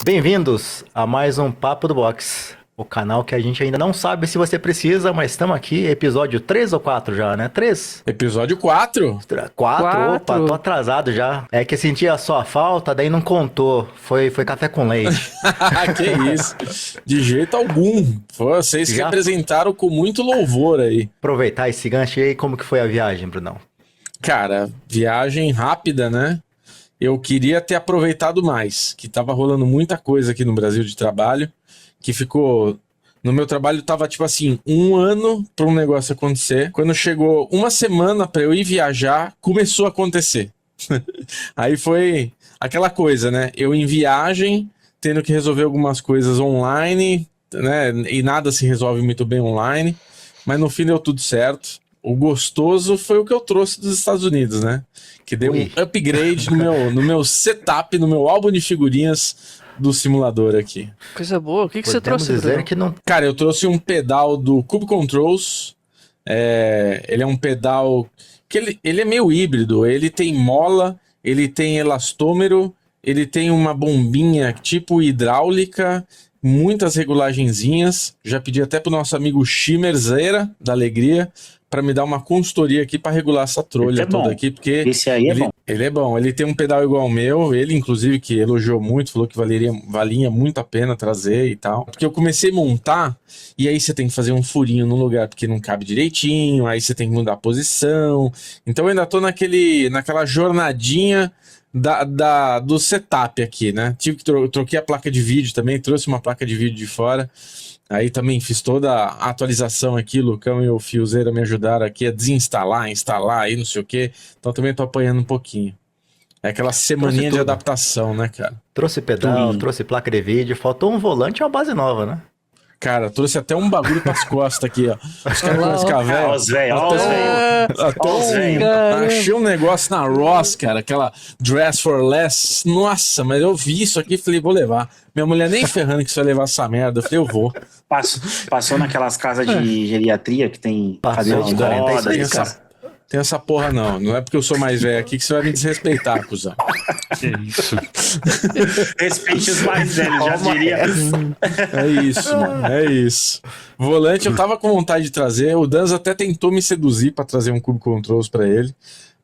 Bem-vindos a mais um Papo do Box, o canal que a gente ainda não sabe se você precisa, mas estamos aqui, episódio 3 ou 4 já, né? 3? Episódio 4? 4? Opa, tô atrasado já. É que sentia só a falta, daí não contou, foi café com leite. Que isso, de jeito algum. Vocês se apresentaram com muito louvor aí. Aproveitar esse gancho aí, como que foi a viagem, Brunão? Cara, viagem rápida, né? Eu queria ter aproveitado mais, que tava rolando muita coisa aqui no Brasil de trabalho, que ficou... No meu trabalho tava tipo assim, 1 ano para um negócio acontecer. Quando chegou 1 semana para eu ir viajar, começou a acontecer. Aí foi aquela coisa, né? Eu em viagem, tendo que resolver algumas coisas online, né? E nada se resolve muito bem online, mas no fim deu tudo certo. O gostoso foi o que eu trouxe dos Estados Unidos, né? Que deu um upgrade no meu setup, no meu álbum de figurinhas do simulador aqui. Coisa boa. O que você trouxe, Bruno? Que não... Cara, eu trouxe um pedal do Cube Controls. Ele é um pedal que ele é meio híbrido. Ele tem mola, ele tem elastômero, ele tem uma bombinha tipo hidráulica, muitas regulagenzinhas. Já pedi até pro nosso amigo Chimerzeira, da Alegria, para me dar uma consultoria aqui para regular essa trolha toda aqui, porque esse aí bom. Ele é bom, ele tem um pedal igual ao meu, ele inclusive que elogiou muito, falou que valia muito a pena trazer e tal, porque eu comecei a montar, e aí você tem que fazer um furinho no lugar porque não cabe direitinho, aí você tem que mudar a posição, então eu ainda tô naquela jornadinha do setup aqui, né, tive que troquei a placa de vídeo também, trouxe uma placa de vídeo de fora. Aí também fiz toda a atualização aqui, o Lucão e o Fiozeira me ajudaram aqui a desinstalar, instalar aí, não sei o que. Então também tô apanhando um pouquinho. É aquela semaninha de adaptação, né, cara? Trouxe pedal, trouxe placa de vídeo, faltou um volante e uma base nova, né? Cara, trouxe até um bagulho pras costas aqui, ó. Os caras vão ficar velho. Achei um negócio na Ross, cara, aquela Dress for Less. Nossa, mas eu vi isso aqui e falei, vou levar. Minha mulher nem ferrando que você vai levar essa merda. Eu falei, eu vou. Passou naquelas casas de geriatria que tem cadeira de rodas. Tem essa porra não é porque eu sou mais velho aqui que você vai me desrespeitar, cuzão. Que isso. Respeite os mais velhos, já diria. É isso, mano, é isso. Volante eu tava com vontade de trazer, o Danz até tentou me seduzir pra trazer um Cube Controls pra ele,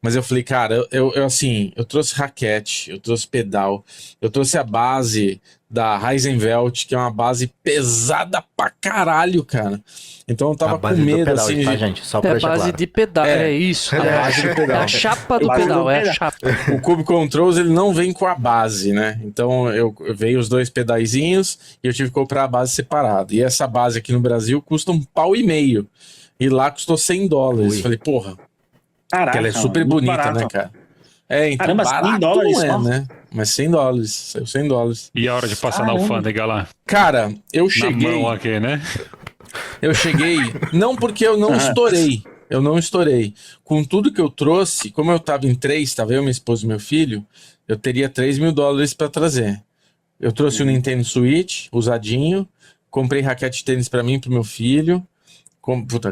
mas eu falei, cara, eu trouxe raquete, eu trouxe pedal, eu trouxe a base da Heisenvelt, que é uma base pesada pra caralho, cara. Então eu tava com medo, pedal, assim... Tá, gente? Só pra é a base claro. de pedal, isso. É a base de pedal. É a chapa do pedal, é a chapa. O Cube Controls, ele não vem com a base, né? Então veio os 2 pedaizinhos e eu tive que comprar a base separada. E essa base aqui no Brasil custa $1,5 pau. E lá custou $100. Falei, porra. Caraca, ela é super bonita, barato. né, cara? Então caramba, barato $100 não é, só? né? Mas $100, saiu $100. E a hora de passar na alfândega lá? Cara, eu cheguei... Na mão aqui, né? Eu cheguei... Não porque eu não estourei. Eu não estourei. Com tudo que eu trouxe, como eu tava em 3, tava eu, minha esposa e meu filho, eu teria $3.000 pra trazer. Eu trouxe o Nintendo Switch, usadinho, comprei raquete de tênis pra mim e pro meu filho,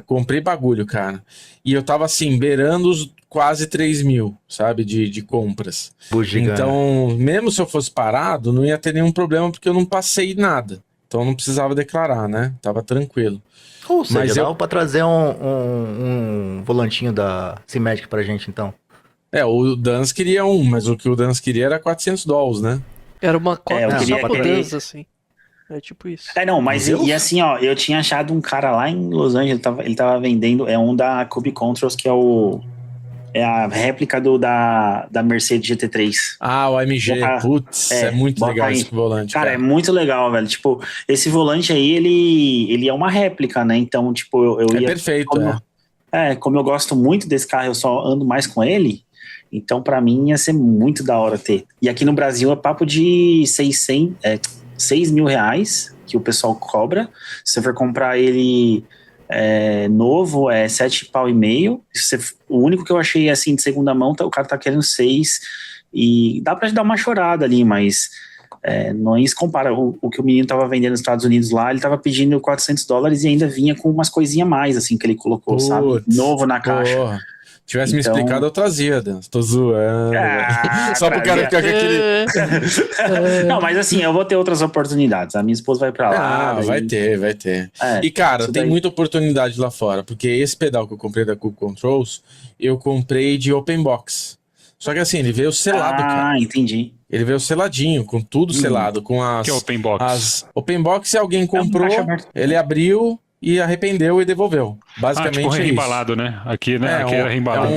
comprei bagulho, cara. E eu tava assim, beirando os quase 3 mil, sabe, de compras. Bugigana. Então, mesmo se eu fosse parado, não ia ter nenhum problema, porque eu não passei nada. Então, eu não precisava declarar, né? Tava tranquilo. Ou seja, dava pra trazer um volantinho da C-Magic pra gente, então. O Danz queria mas o que o Danz queria era $400, né? Era uma cópia eu só queria pro Danz, assim. É tipo isso. Não, mas e assim, ó, eu tinha achado um cara lá em Los Angeles, ele tava vendendo, um da Cube Controls, que é a réplica da Mercedes GT3. O AMG, putz, é muito legal esse volante. Cara, é muito legal, velho. Tipo, esse volante aí, ele é uma réplica, né? Então, tipo, eu ia... perfeito, como eu gosto muito desse carro, eu só ando mais com ele, então pra mim ia ser muito da hora ter. E aqui no Brasil é papo de R$6.000 que o pessoal cobra. Se você for comprar ele novo, é $7,5 pau. O único que eu achei assim de segunda mão, o cara tá querendo 6, e dá pra dar uma chorada ali, mas não se compara. O que o menino tava vendendo nos Estados Unidos lá, ele tava pedindo $400 e ainda vinha com umas coisinhas a mais, assim, que ele colocou, sabe? Novo na caixa. Tivesse me Então- explicado, eu trazia, Dan. Tô zoando. Só pro cara ficar com aquele. Não, mas assim, eu vou ter outras oportunidades. A minha esposa vai pra lá. Ah, daí- vai ter. É, E, cara, isso tem daí. muita oportunidade lá fora, porque esse pedal que eu comprei da Cool Controls, eu comprei de open box. Só que assim, ele veio selado, cara. Entendi. Ele veio seladinho, com tudo selado, com as... Que é open box. As open box, alguém comprou, caixa aberta. ele abriu e arrependeu e devolveu. Ah, Basicamente tipo é isso. reembalado, né? Aqui, né? Aqui era reembalado.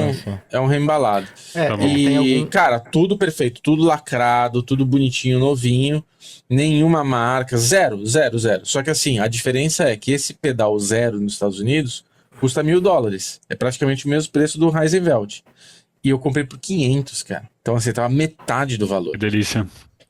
É um reembalado. Tá bom. E, Tem algum... cara, tudo perfeito, tudo lacrado, tudo bonitinho, novinho, nenhuma marca, zero. Só que assim, a diferença é que esse pedal zero nos Estados Unidos custa $1.000. É praticamente o mesmo preço do Heisenfeld. E eu comprei por 500, cara. Então, assim, tava metade do valor. Que delícia.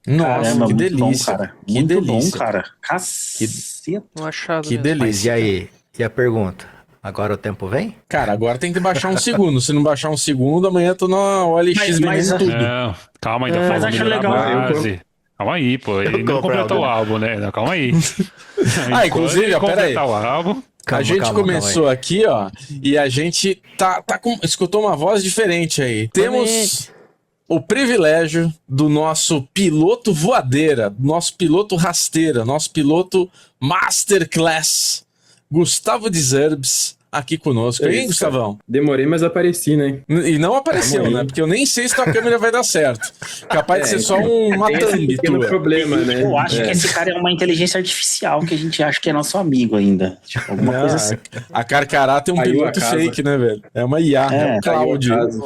Nossa, Caramba, que muito bom, delícia. cara. Que Muito delícia. bom, cara. Caceta. Um achado Que mesmo. delícia. Mas e aí? E a pergunta? Agora o tempo vem? Cara, agora tem que baixar um segundo. Se não baixar um segundo, amanhã eu tô na OLX Mas- vendendo tudo. Não, calma, ainda É, falta mas acho melhorar legal. a base. Calma aí, pô. Ele não compro completou o álbum. álbum, né? Não, calma aí. Inclusive, ó, pera aí. completar o álbum. A gente começou aqui, ó, e a gente escutou uma voz diferente aí. Temos o privilégio do nosso piloto voadeira, do nosso piloto rasteira, nosso piloto masterclass, Gustavo Deserbs, aqui conosco. E aí, Isso, Gustavão? Demorei, mas apareci, né? E não apareceu, né? Porque eu nem sei se tua câmera vai dar certo. Capaz de ser só uma Tem esse thumb pequeno tua. problema, né? Eu acho que esse cara é uma inteligência artificial que a gente acha que é nosso amigo ainda. Tipo, alguma coisa assim. A Carcará tem um Caiu piloto a casa. fake, né, velho? É uma IA, é um Cloud. Caiu a casa.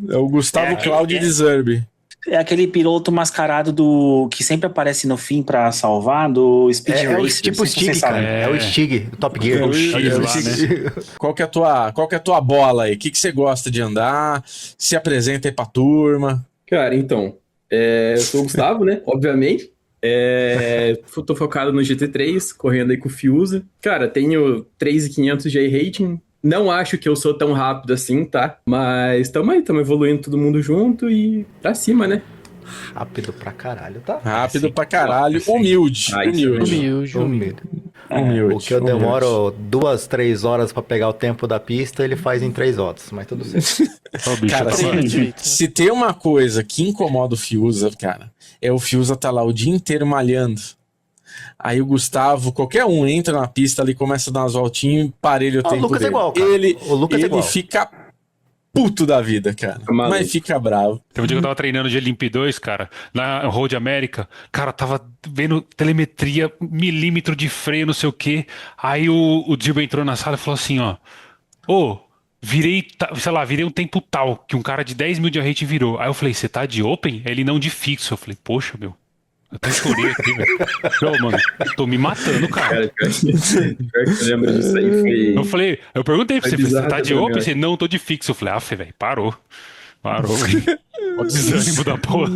É o Gustavo É, Cloud é. Deserbe. É aquele piloto mascarado do que sempre aparece no fim pra salvar, do Speed É o Racer. tipo não sei se Stig, vocês sabem. cara. É o Stig, o Top Gear. É o Stig É o lá, Stig. Qual que é a tua bola aí? O que você gosta de andar? Se apresenta aí pra turma. Cara, então, eu sou o Gustavo, né? Obviamente. Tô focado no GT3, correndo aí com o Fiusa. Cara, tenho 3.500 de rating. Não acho que eu sou tão rápido assim, tá? Mas tamo evoluindo todo mundo junto e pra cima, né? Rápido pra caralho, tá? Rápido Sim. pra caralho. Sim. Humilde. Ah, isso Humilde. Humilde. Humilde. O que eu demoro 2, 3 horas pra pegar o tempo da pista, ele faz em 3 horas, mas tudo certo. Ó, o bicho Cara, tá sim. falando. Se tem uma coisa que incomoda o Fiusa, cara, é o Fiusa tá lá o dia inteiro malhando. Aí o Gustavo, qualquer um entra na pista ali, começa a dar umas voltinhas e parelha o Ah, o tempo Lucas é dele. igual, cara. O Lucas é ele igual. fica puto da vida, cara. Maluco. Mas fica bravo. Teve um dia que eu tava treinando de LMP2, cara, na Road America. Cara, tava vendo telemetria, milímetro de freio, não sei o quê. Aí o Dilber entrou na sala e falou assim, ó. Ô, virei um tempo tal, que um cara de 10 mil de rate virou. Aí eu falei, você tá de open? Ele não de fixo. Eu falei, poxa, meu. Eu até chorei aqui, velho. Ô, mano, tô me matando, cara. Cara, pior que eu lembro disso aí. Eu perguntei pra Foi você, você bizarro tá de também, open? né? Você não, tô de fixo. Eu falei, velho, parou. O desânimo da porra.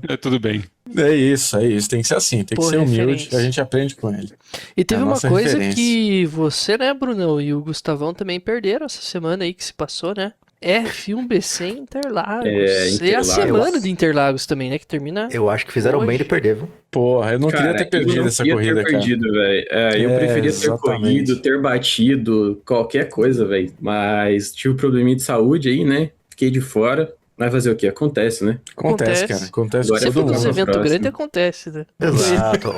É tudo bem. É isso. Tem que ser assim, tem que Pô, ser humilde, referência. a gente aprende com ele. E teve É a uma nossa coisa referência. que você, né, Brunão, e o Gustavão também perderam essa semana aí que se passou, né? F1 BC Interlagos. E a Interlagos. semana de Interlagos também, né? Que termina. Eu acho que fizeram Hoje. bem de perder, viu? Porra, eu não queria ter perdido essa corrida, ter cara. perdido, velho. Eu preferia ter exatamente. corrido, ter batido, qualquer coisa, velho. Mas tive um probleminha de saúde aí, né? Fiquei de fora. Vai fazer o quê? Acontece, né? Acontece, cara. Acontece com Agora todo Sempre nos vamos mundo. eventos próximo. grandes acontece, né? Exato.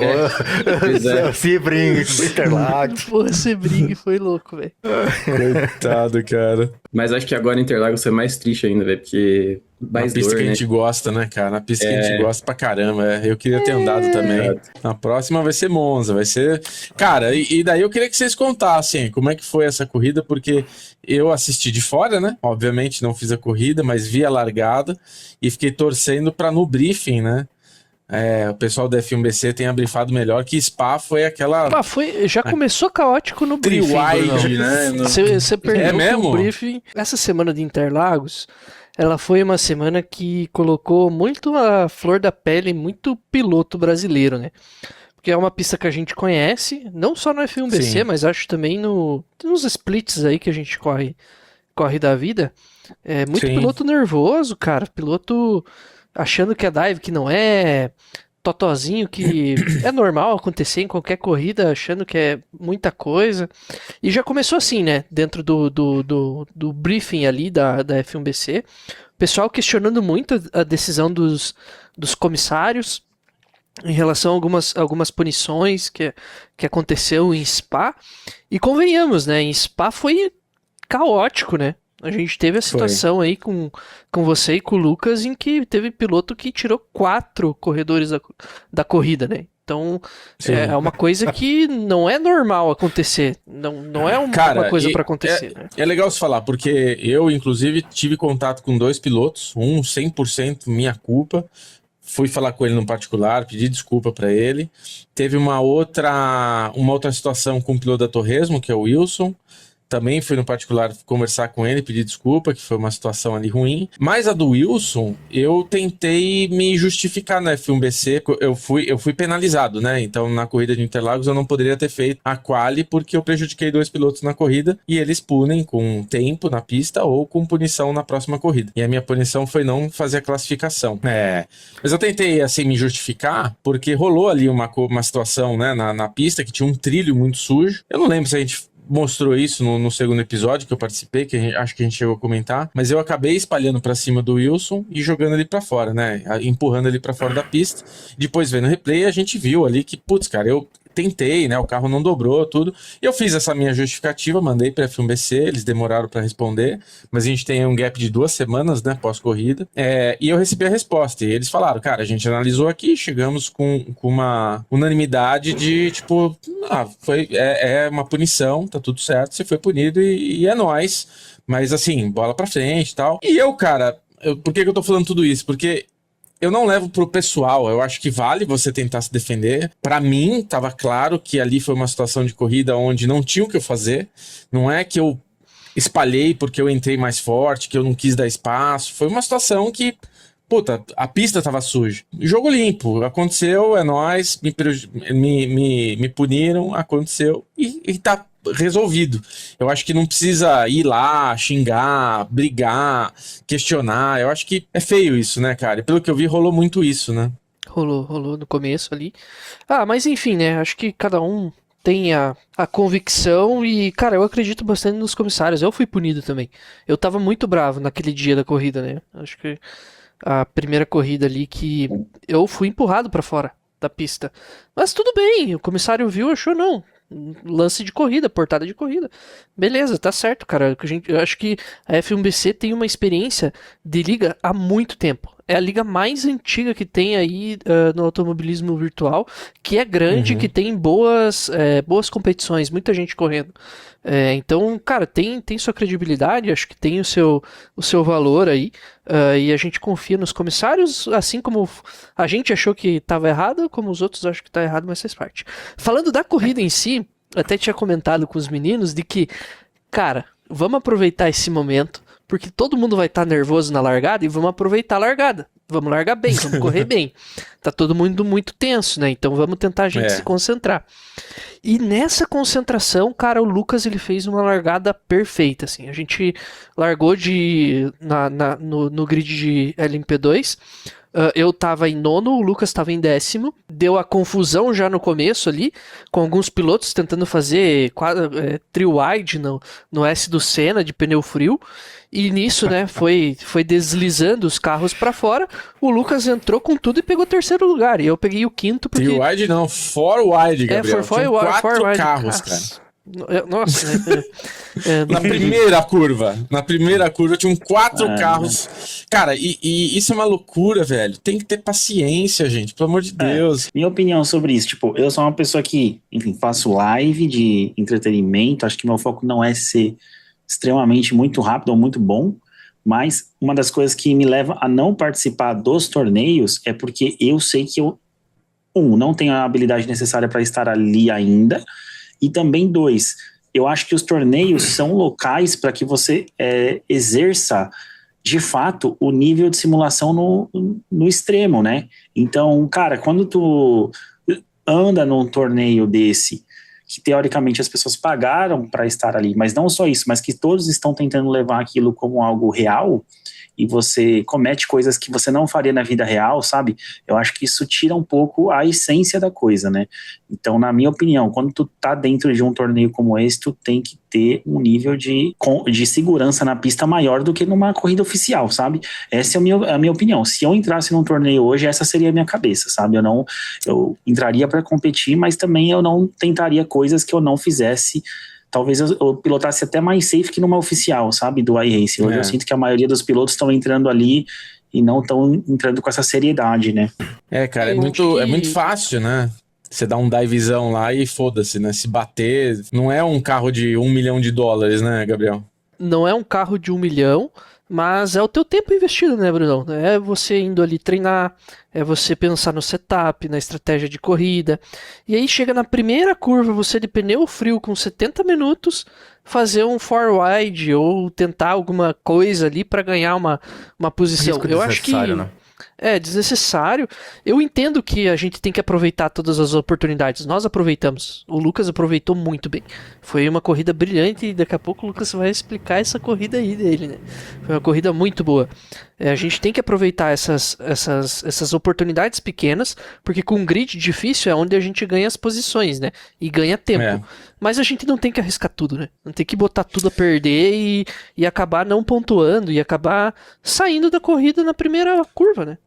Pois é. O Sebring, Interlagos. Porra, você briga e foi louco, velho. Coitado, cara. Mas acho que agora Interlagos foi mais triste ainda, velho, porque mais Na pista dor, que a né? gente gosta, né, cara? Na pista que a gente gosta pra caramba. Eu queria ter andado também. Na próxima vai ser Monza, vai ser... Cara, e daí eu queria que vocês contassem como é que foi essa corrida, porque eu assisti de fora, né? Obviamente não fiz a corrida, mas vi a largada e fiquei torcendo pra no briefing, né? O pessoal da F1 BC tenha brifado melhor, que Spa foi aquela Ah, já começou caótico no briefing, tri-wide, né? Você perdeu mesmo? o briefing. Essa semana de Interlagos, ela foi uma semana que colocou muito a flor da pele, muito piloto brasileiro, né? Porque é uma pista que a gente conhece, não só no F1 BC, Sim. mas acho também nos splits aí que a gente corre da vida. Muito Sim. piloto nervoso, cara. Piloto achando que é dive, que não é. totozinho que é normal acontecer em qualquer corrida, achando que é muita coisa. E já começou assim, né? Dentro do briefing ali da F1BC. O pessoal questionando muito a decisão dos comissários em relação a algumas punições que aconteceu em Spa. E convenhamos, né? Em Spa foi caótico, né? A gente teve a situação aí com você e com o Lucas em que teve piloto que tirou 4 corredores da corrida, né? Então, é uma coisa que não é normal acontecer. Não é uma coisa para acontecer. Né? É legal você falar, porque eu, inclusive, tive contato com 2 pilotos, um 100% minha culpa. Fui falar com ele no particular, pedi desculpa para ele. Teve uma outra situação com o piloto da Torresmo, que é o Wilson. Também fui no particular conversar com ele, pedir desculpa, que foi uma situação ali ruim. Mas a do Wilson, eu tentei me justificar na F1BC. Eu fui penalizado, né? Então, na corrida de Interlagos, eu não poderia ter feito a quali, porque eu prejudiquei 2 pilotos na corrida e eles punem com tempo na pista ou com punição na próxima corrida. E a minha punição foi não fazer a classificação. Mas eu tentei, assim, me justificar, porque rolou ali uma situação, né, na pista, que tinha um trilho muito sujo. Eu não lembro se a gente mostrou isso no segundo episódio que eu participei, acho que a gente chegou a comentar, mas eu acabei espalhando pra cima do Wilson e jogando ele pra fora, né, empurrando ele pra fora da pista. Depois, vendo o replay, a gente viu ali que, putz, cara, eu tentei, né, o carro não dobrou, tudo, e eu fiz essa minha justificativa, mandei pra F1BC, eles demoraram pra responder, mas a gente tem um gap de 2 semanas, né, pós-corrida, e eu recebi a resposta, e eles falaram, cara, a gente analisou aqui, chegamos com uma unanimidade de, tipo, é uma punição, tá tudo certo, você foi punido e é nóis, mas assim, bola pra frente e tal. E eu, cara, por que eu tô falando tudo isso? Porque eu não levo pro pessoal, eu acho que vale você tentar se defender. Pra mim, tava claro que ali foi uma situação de corrida onde não tinha o que eu fazer. Não é que eu espalhei porque eu entrei mais forte, que eu não quis dar espaço. Foi uma situação que, puta, a pista tava suja. Jogo limpo, aconteceu, é nóis, me puniram, aconteceu e tá resolvido. Eu acho que não precisa ir lá, xingar, brigar, questionar. Eu acho que é feio isso, né, cara? E pelo que eu vi, rolou muito isso, né? Rolou no começo ali. Mas enfim, né? Acho que cada um tem a convicção e, cara, eu acredito bastante nos comissários. Eu fui punido também. Eu tava muito bravo naquele dia da corrida, né? Acho que a primeira corrida ali que eu fui empurrado pra fora da pista. Mas tudo bem, o comissário viu, achou não. Lance de corrida, portada de corrida. Beleza, tá certo, cara. Eu acho que a F1BC tem uma experiência de liga há muito tempo. É a liga mais antiga que tem aí no automobilismo virtual, que é grande, que tem boas competições, muita gente correndo. Então, cara, tem sua credibilidade, acho que tem o seu valor aí, e a gente confia nos comissários, assim como a gente achou que estava errado, como os outros acham que está errado, mas faz parte. Falando da corrida em si, até tinha comentado com os meninos de que, cara, vamos aproveitar esse momento, porque todo mundo vai estar nervoso na largada e vamos aproveitar a largada. Vamos largar bem, vamos correr bem. Tá todo mundo muito tenso, né? Então vamos tentar a gente se concentrar. E nessa concentração, cara, o Lucas ele fez uma largada perfeita, assim. A gente largou no grid de LMP2. Eu tava em 9º, o Lucas tava em 10º. Deu a confusão já no começo ali, com alguns pilotos tentando fazer trio wide no S do Senna de pneu frio. E nisso, né, foi deslizando os carros pra fora. O Lucas entrou com tudo e pegou o 3º lugar. E eu peguei o 5º porque... Trio wide não, 4 wide, Gabriel. Tinha 4 carros, cara. Nossa, Na primeira curva tinham 4 carros. Cara, e isso é uma loucura, velho. Tem que ter paciência, gente, pelo amor de Deus. Minha opinião sobre isso, tipo, eu sou uma pessoa que, enfim, faço live de entretenimento, acho que meu foco não é ser extremamente muito rápido ou muito bom, mas uma das coisas que me leva a não participar dos torneios é porque eu sei que eu, não tenho a habilidade necessária para estar ali ainda, e também 2, eu acho que os torneios são locais para que você exerça de fato o nível de simulação no extremo, né? Então, cara, quando tu anda num torneio desse, que teoricamente as pessoas pagaram para estar ali, mas não só isso, mas que todos estão tentando levar aquilo como algo real, e você comete coisas que você não faria na vida real, sabe? Eu acho que isso tira um pouco a essência da coisa, né? Então, na minha opinião, quando tu tá dentro de um torneio como esse, tu tem que ter um nível de segurança na pista maior do que numa corrida oficial, sabe? Essa é a minha opinião. Se eu entrasse num torneio hoje, essa seria a minha cabeça, sabe? Eu entraria para competir, mas também eu não tentaria coisas que eu não fizesse. Talvez eu pilotasse até mais safe que numa oficial, sabe? Do iRacing. Hoje eu sinto que a maioria dos pilotos estão entrando ali e não estão entrando com essa seriedade, né? Cara, é muito fácil, né? Você dá um divezão lá e foda-se, né? Se bater, não é um carro de $1 milhão, né, Gabriel? Não é um carro de 1 milhão, mas é o teu tempo investido, né, Brunão? É você indo ali treinar, é você pensar no setup, na estratégia de corrida. E aí chega na primeira curva, você de pneu frio com 70 minutos, fazer um forward ou tentar alguma coisa ali para ganhar uma posição. Risco Eu acho que desnecessário, né? é desnecessário. Eu entendo que a gente tem que aproveitar todas as oportunidades. Nós aproveitamos. O Lucas aproveitou muito bem. Foi uma corrida brilhante e daqui a pouco o Lucas vai explicar essa corrida aí dele, né? Foi uma corrida muito boa. A gente tem que aproveitar essas oportunidades pequenas, porque com um grid difícil é onde a gente ganha as posições, né? E ganha tempo. Mas a gente não tem que arriscar tudo, né? Não tem que botar tudo a perder e acabar não pontuando e acabar saindo da corrida na primeira curva, né?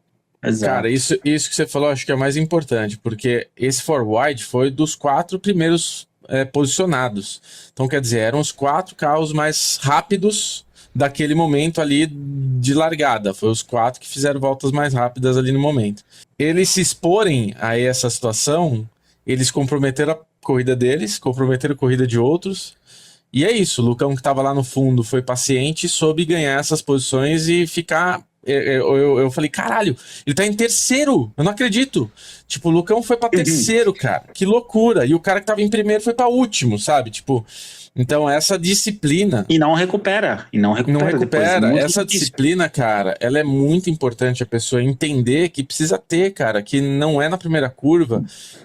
Exato. Cara, isso que você falou acho que é o mais importante, porque esse forward foi dos 4 primeiros posicionados. Então, quer dizer, eram os 4 carros mais rápidos daquele momento ali de largada. Foi os 4 que fizeram voltas mais rápidas ali no momento. Eles se exporem a essa situação, eles comprometeram a corrida deles, comprometeram a corrida de outros. E é isso, o Lucão que estava lá no fundo foi paciente, soube ganhar essas posições e ficar... Eu falei, caralho, ele tá em terceiro, eu não acredito. Tipo, o Lucão foi pra terceiro, cara, que loucura. E o cara que tava em primeiro foi pra último, sabe? Tipo, então essa disciplina... E não recupera. Não recupera. Depois, Essa disciplina, cara, ela é muito importante a pessoa entender que precisa ter, cara, que não é na primeira curva,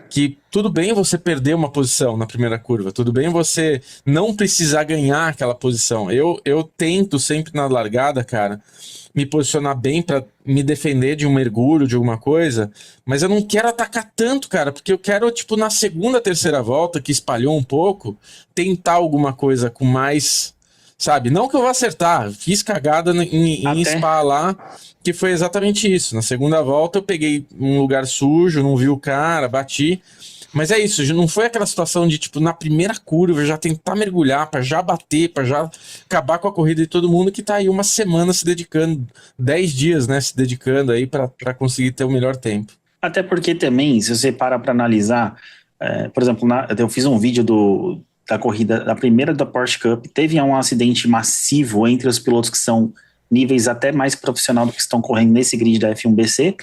que tudo bem você perder uma posição na primeira curva, tudo bem você não precisar ganhar aquela posição. Eu tento sempre na largada, cara, me posicionar bem pra me defender de um mergulho, de alguma coisa, mas eu não quero atacar tanto, cara, porque eu quero, tipo, na segunda, terceira volta, que espalhou um pouco, tentar alguma coisa com mais, sabe? Não que eu vá acertar, fiz cagada em Spa lá, que foi exatamente isso. Na segunda volta eu peguei um lugar sujo, não vi o cara, bati. Mas é isso, não foi aquela situação de, tipo, na primeira curva já tentar mergulhar, pra já bater, pra já acabar com a corrida de todo mundo que tá aí uma semana se dedicando, 10 dias, né, se dedicando aí pra conseguir ter o melhor tempo. Até porque também, se você para pra analisar, por exemplo, eu fiz um vídeo da corrida, da primeira da Porsche Cup, teve um acidente massivo entre os pilotos que são níveis até mais profissional do que estão correndo nesse grid da F1BC,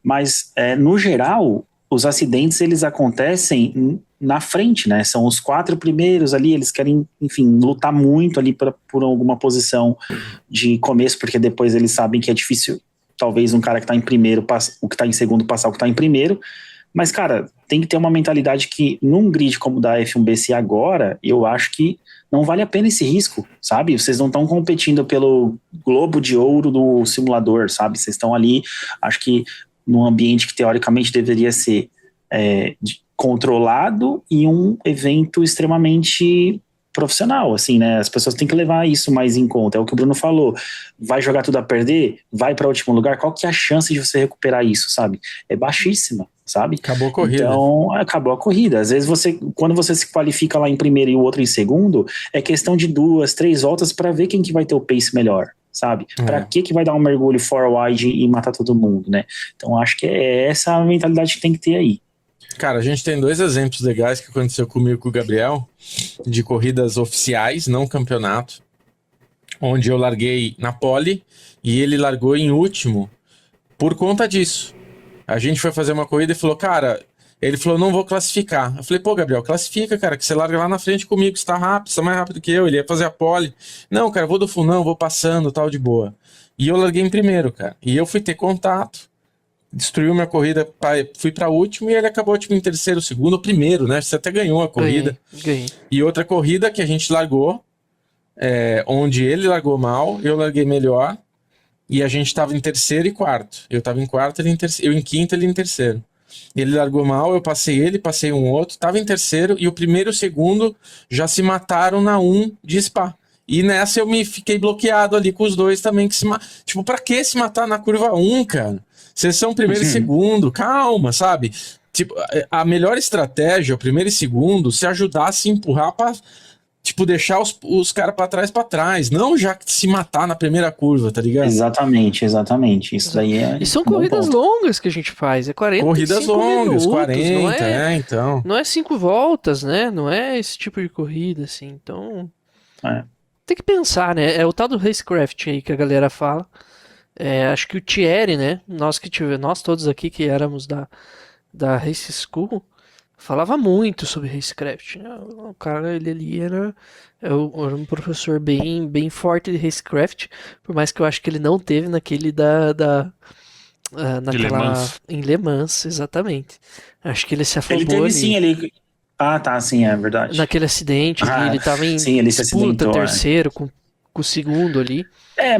mas no geral... Os acidentes, eles acontecem na frente, né? São os 4 primeiros ali, eles querem, enfim, lutar muito ali por alguma posição de começo, porque depois eles sabem que é difícil, talvez um cara que tá em primeiro, o que tá em segundo passar o que tá em primeiro, mas, cara, tem que ter uma mentalidade que num grid como o da F1BC agora, eu acho que não vale a pena esse risco, sabe? Vocês não estão competindo pelo globo de ouro do simulador, sabe? Vocês estão ali, acho que num ambiente que teoricamente deveria ser controlado e um evento extremamente profissional, assim, né? As pessoas têm que levar isso mais em conta. É o que o Bruno falou. Vai jogar tudo a perder? Vai para o último lugar? Qual que é a chance de você recuperar isso, sabe? É baixíssima, sabe? Acabou a corrida. Então, acabou a corrida. Às vezes quando você se qualifica lá em primeiro e o outro em segundo, é questão de 2, 3 voltas para ver quem que vai ter o pace melhor, sabe? Pra que vai dar um mergulho forward e matar todo mundo, né? Então acho que é essa a mentalidade que tem que ter aí. Cara, a gente tem 2 exemplos legais que aconteceu comigo e com o Gabriel, de corridas oficiais, não campeonato, onde eu larguei na pole e ele largou em último por conta disso. A gente foi fazer uma corrida e falou, cara... Ele falou, não vou classificar. Eu falei, pô, Gabriel, classifica, cara, que você larga lá na frente comigo, você tá rápido, você tá mais rápido que eu. Ele ia fazer a pole. Não, cara, vou do fundão, vou passando, tal, de boa. E eu larguei em primeiro, cara. E eu fui ter contato, destruiu minha corrida, fui pra último e ele acabou, tipo, em terceiro, segundo, ou primeiro, né? Você até ganhou a corrida. Ganhei. E outra corrida que a gente largou, onde ele largou mal, eu larguei melhor. e a gente tava em terceiro e quarto. Eu tava em quarto, ele em terceiro. Eu em quinto, ele em terceiro. Ele largou mal, eu passei ele, passei um outro, tava em terceiro, e o primeiro e o segundo já se mataram na 1 de Spa. E nessa eu me fiquei bloqueado ali com os dois também, que tipo, pra que se matar na curva 1, cara? Vocês são primeiro e segundo, calma, sabe? Tipo, a melhor estratégia, o primeiro e segundo, se ajudar a se empurrar pra, tipo, deixar os caras pra trás, não já se matar na primeira curva, tá ligado? Exatamente. Isso daí é. E são um bom corridas ponto. longas que a gente faz, é 45 Corridas longas, minutos, 40, então. não é 5 voltas, né? Não é esse tipo de corrida, assim. Então, É. tem que pensar, né? É o tal do racecraft aí que a galera fala. Acho que o Thierry, né? Nós todos aqui que éramos da Race School, falava muito sobre racecraft, né? O cara, ele ali era um professor bem forte de racecraft, por mais que eu acho que ele não teve naquele De Le Mans. em Le Mans, exatamente. Acho que ele se afobou Ele teve ali. sim, ele. Ah, tá, sim, é verdade. Naquele acidente ali, ele tava em sim, ele se disputa, acidentou, terceiro, com o segundo ali.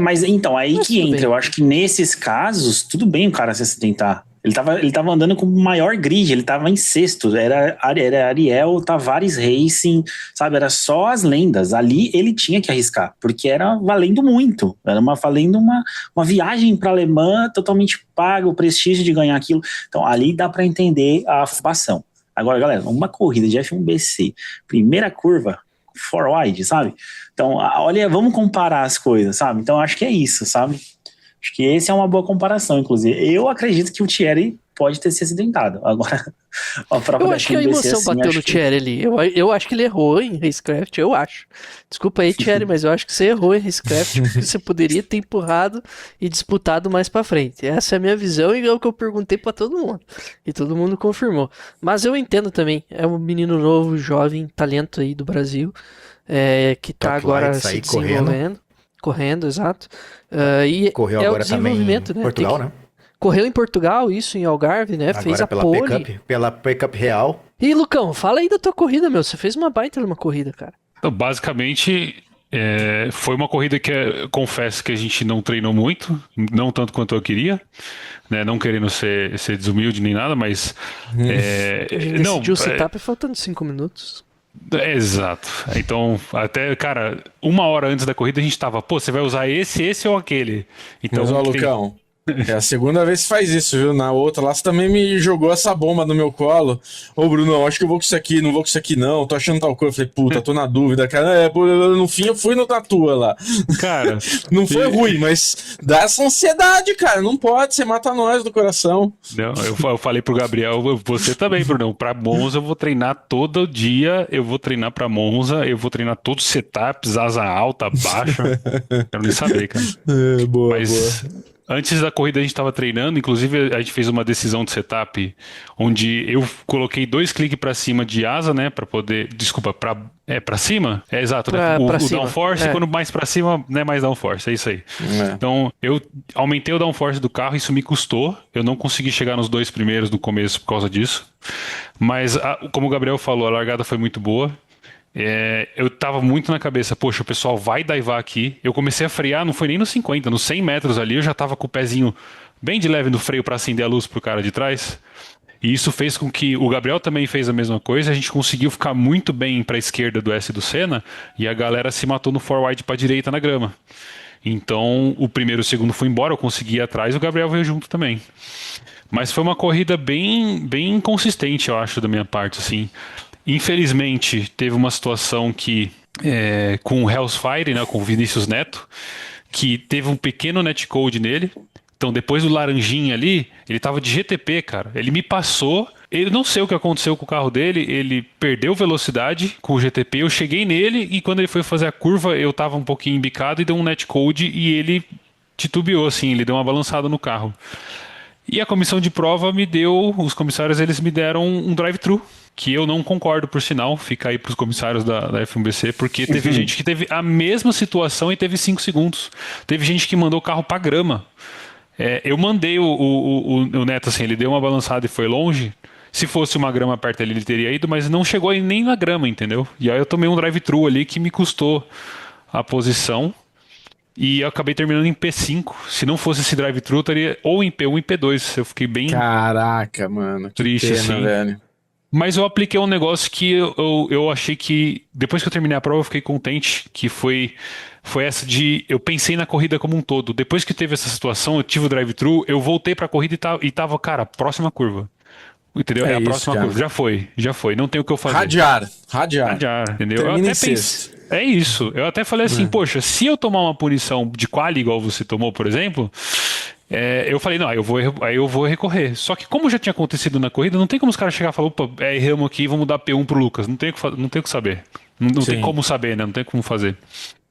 Mas então, aí Mas que tudo entra. bem. Eu acho que nesses casos, tudo bem o cara se acidentar. Ele tava andando com o maior grid, ele tava em sexto. Era Ariel, Tavares Racing, sabe? Era só as lendas. Ali ele tinha que arriscar, porque era valendo muito. Era valendo uma viagem para Alemã totalmente paga, o prestígio de ganhar aquilo. Então, ali dá para entender a afobação. Agora, galera, uma corrida de F1BC, primeira curva, for wide, sabe? Então, olha, vamos comparar as coisas, sabe? Então, acho que é isso, sabe? Acho que esse é uma boa comparação, inclusive. Eu acredito que o Thierry pode ter se acidentado. Agora, a própria Eu acho que a FNBC, emoção assim, bateu acho no que- Thierry ali. Eu acho que ele errou em Racecraft, eu acho. Desculpa aí, Thierry, mas eu acho que você errou em Racecraft porque você poderia ter empurrado e disputado mais pra frente. Essa é a minha visão e é o que eu perguntei pra todo mundo. E todo mundo confirmou. Mas eu entendo também. É um menino novo, jovem, talento aí do Brasil, que tá Top agora Lights se aí, desenvolvendo. Correndo, exato. E Correu é o agora também desenvolvimento, em né? Portugal, Tem né? Correu em Portugal, isso, em Algarve, né? Fez Agora a pole. pela Pickup Real. E Lucão, fala aí da tua corrida, meu. Você fez uma baita de uma corrida, cara. Então, basicamente, foi uma corrida que confesso que a gente não treinou muito, não tanto quanto eu queria, né? Não querendo ser desumilde nem nada, mas A gente não, decidiu o setup faltando 5 minutos. exato. Então, até, cara, 1 hora antes da corrida a gente tava, pô, você vai usar esse ou aquele? Então, Mas, ó, tem- Lucão, é a segunda vez que faz isso, viu? Na outra lá, você também me jogou essa bomba no meu colo. Ô, Bruno, acho que eu vou com isso aqui, não vou com isso aqui, não. Tô achando tal coisa. Eu falei, puta, tô na dúvida, cara. Pô, no fim, eu fui na tua lá. cara, Não foi ruim, mas dá essa ansiedade, cara. Não pode, você mata nós do coração. não, eu falei pro Gabriel, você também, Brunão, pra Monza eu vou treinar todo dia, eu vou treinar pra Monza, eu vou treinar todos os setups, asa alta, baixa, quero nem saber, cara. Boa, Mas antes da corrida a gente estava treinando, inclusive a gente fez uma decisão de setup onde eu coloquei 2 cliques para cima de asa, né, para poder, desculpa, para cima? É exato, né? Pra O cima, downforce, é. quando mais para cima, né, mais downforce, é isso aí. Então, eu aumentei o downforce do carro, isso me custou. Eu não consegui chegar nos 2 primeiros no começo por causa disso. Mas, como o Gabriel falou, a largada foi muito boa. Eu tava muito na cabeça, poxa, o pessoal vai daivar aqui. Eu comecei a frear, não foi nem nos 50, nos 100 metros ali, eu já tava com o pezinho bem de leve no freio para acender a luz pro cara de trás. E isso fez com que o Gabriel também fez a mesma coisa, a gente conseguiu ficar muito bem para a esquerda do S do Senna e a galera se matou no forward para direita na grama. Então, o primeiro e o segundo foi embora, eu consegui ir atrás e o Gabriel veio junto também. Mas foi uma corrida bem inconsistente, eu acho, da minha parte, assim. Infelizmente, teve uma situação que, com o Hellsfire, né, com o Vinícius Neto, que teve um pequeno netcode nele. Então, depois do laranjinha ali, ele tava de GTP, cara. Ele me passou, ele não sei o que aconteceu com o carro dele, ele perdeu velocidade com o GTP, eu cheguei nele e quando ele foi fazer a curva, eu tava um pouquinho embicado e deu um netcode e ele titubeou, assim, ele deu uma balançada no carro. E a comissão de prova os comissários eles me deram um drive-thru, que eu não concordo, por sinal, fica aí para os comissários da F1BC, porque teve gente que teve a mesma situação e teve 5 segundos. Teve gente que mandou o carro para grama. Eu mandei o Neto, assim, ele deu uma balançada e foi longe. Se fosse uma grama perto ali, ele teria ido, mas não chegou aí nem na grama, entendeu? E aí eu tomei um drive-thru ali que me custou a posição. e eu acabei terminando em P5. Se não fosse esse drive-thru, eu estaria ou em P1 e P2. Eu fiquei bem Caraca, mano. Que triste, pena, assim. velho. Mas eu apliquei um negócio que eu achei que, depois que eu terminei a prova, eu fiquei contente, que foi essa de, eu pensei na corrida como um todo. Depois que teve essa situação, eu tive o drive-thru, eu voltei pra corrida e tava, cara, próxima curva. Entendeu? É É a isso, próxima cara. curva. Já foi, não tem o que eu fazer. Radiar. Adiar, entendeu? Eu Termina até em sexto. É isso. Eu até falei assim, poxa, se eu tomar uma punição de quali igual você tomou, por exemplo, eu falei, não, aí eu vou recorrer. Só que como já tinha acontecido na corrida, não tem como os caras chegar e falar, opa, erramos aqui, vamos dar P1 pro Lucas. Não tem o que saber. Não tem Sim. como saber, né? Não tem como fazer.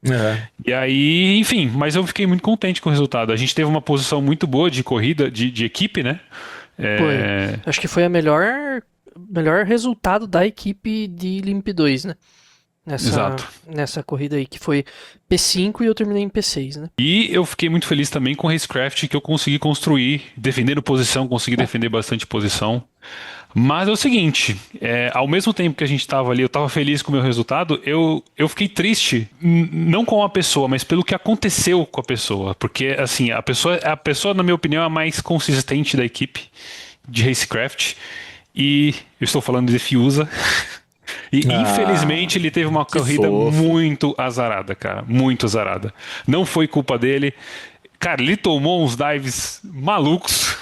É. E aí, enfim, mas eu fiquei muito contente com o resultado. A gente teve uma posição muito boa de corrida, de equipe, né? Foi. Acho que foi a melhor resultado da equipe de Limp 2, né? Exato. Nessa corrida aí, que foi P5 e eu terminei em P6, né? E eu fiquei muito feliz também com o Racecraft, que eu consegui construir, defendendo posição, consegui defender bastante posição. Mas é o seguinte, ao mesmo tempo que a gente estava ali, eu estava feliz com o meu resultado, eu fiquei triste, não com a pessoa, mas pelo que aconteceu com a pessoa. Porque, assim, a pessoa, na minha opinião, é a mais consistente da equipe de Racecraft. E eu estou falando de Fiuza. E infelizmente ele teve uma corrida fofo. muito azarada, cara. Muito azarada. Não foi culpa dele. Cara, ele tomou uns dives malucos,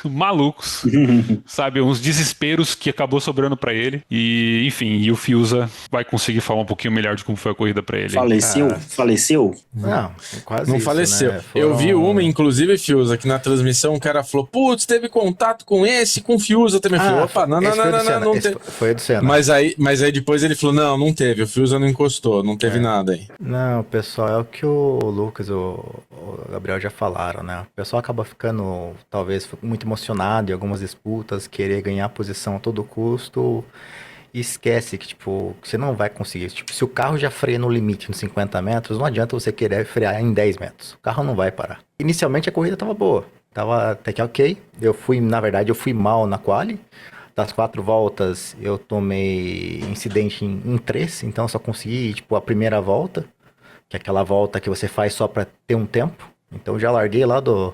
sabe? Uns desesperos que acabou sobrando pra ele. E, enfim, e o Fiuza vai conseguir falar um pouquinho melhor de como foi a corrida pra ele. Faleceu? Não, quase Não isso, faleceu. né? Eu vi uma, inclusive, Fiuza, que na transmissão o cara falou, putz, teve contato com esse, com o Fiuza também. Eu falei, opa, não teve. Foi do Senna. Mas aí depois ele falou, não teve, o Fiuza não encostou, não teve nada aí. Não, pessoal, é o que o Lucas e o Gabriel já falaram, né? O pessoal acaba ficando, talvez, muito emocionado em algumas disputas, querer ganhar posição a todo custo, e esquece que, tipo, você não vai conseguir. Tipo, se o carro já freia no limite nos 50 metros, não adianta você querer frear em 10 metros. O carro não vai parar. Inicialmente a corrida tava boa, tava até que ok. Na verdade, eu fui mal na quali. Das 4 voltas, eu tomei incidente em 3, então eu só consegui, tipo, a primeira volta, que é aquela volta que você faz só pra ter um tempo. Então eu já larguei lá do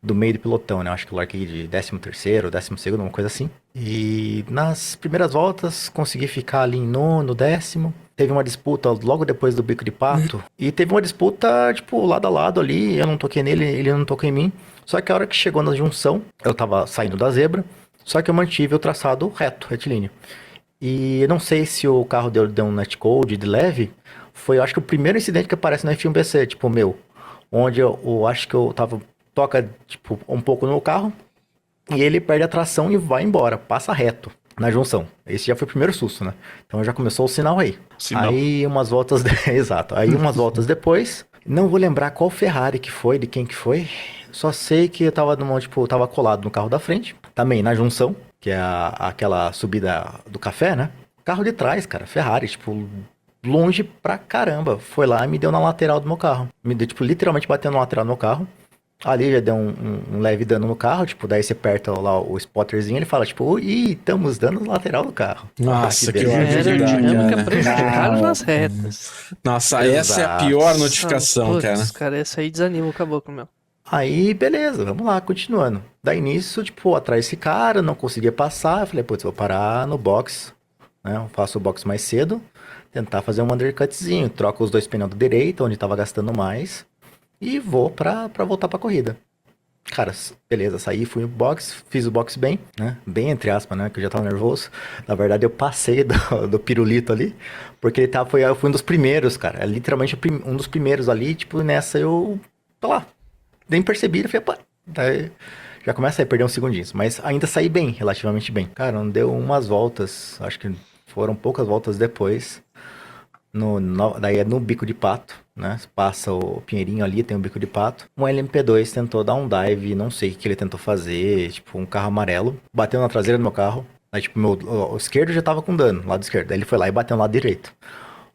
meio do pelotão, né? Acho que eu larguei de 13º, 12º, uma coisa assim. E nas primeiras voltas consegui ficar ali em nono, 10º. Teve uma disputa logo depois do bico de pato. E teve uma disputa, tipo, lado a lado ali. Eu não toquei nele, ele não tocou em mim. Só que a hora que chegou na junção, eu tava saindo da zebra. Só que eu mantive o traçado retilíneo. E eu não sei se o carro deu um netcode de leve. Foi, eu acho que o primeiro incidente que aparece no F1BC, tipo, meu. Onde eu acho que eu toca, tipo, um pouco no carro. E ele perde a tração e vai embora, passa reto na junção. Esse já foi o primeiro susto, né? Então já começou o sinal aí. Aí umas voltas... Exato. Aí umas voltas depois... Não vou lembrar qual Ferrari que foi, de quem que foi. Só sei que eu tava tava colado no carro da frente. Também na junção, que é aquela subida do café, né? Carro de trás, cara, Ferrari, tipo, longe pra caramba. Foi lá e me deu na lateral do meu carro. Me deu, tipo, literalmente batendo na lateral do meu carro. Ali já deu um leve dano no carro, tipo, daí você aperta lá o spotterzinho, ele fala, tipo, ih, estamos dando no lateral do carro. Nossa, que beleza. Aerodinâmica prejudicada nas retas. Nossa, essa é a Exato. pior notificação, Putz, cara. essa aí desanima o caboclo, meu. Aí, beleza, vamos lá, continuando. Daí nisso, tipo, atrás desse cara, não conseguia passar. Eu falei, putz, vou parar no box, né? Eu faço o box mais cedo, tentar fazer um undercutzinho. Troco os 2 pneus da direita, onde tava gastando mais, e vou pra voltar pra corrida. Cara, beleza, saí, fui no box, fiz o box bem, né? Bem entre aspas, né? Que eu já tava nervoso. Na verdade, eu passei do pirulito ali, porque ele foi um dos primeiros, cara. É literalmente um dos primeiros ali, tipo, nessa eu tô lá. Nem percebi, eu falei, pá. Daí já começa a perder uns segundinhos. Mas ainda saí bem, relativamente bem. Cara, não deu umas voltas, acho que foram poucas voltas depois. Daí é no bico de pato, né? Passa o Pinheirinho ali, tem um bico de pato. Um LMP2 tentou dar um dive, não sei o que ele tentou fazer. Tipo, um carro amarelo. Bateu na traseira do meu carro. Aí, tipo, o esquerdo já tava com dano, lado esquerdo. Daí ele foi lá e bateu no lado direito.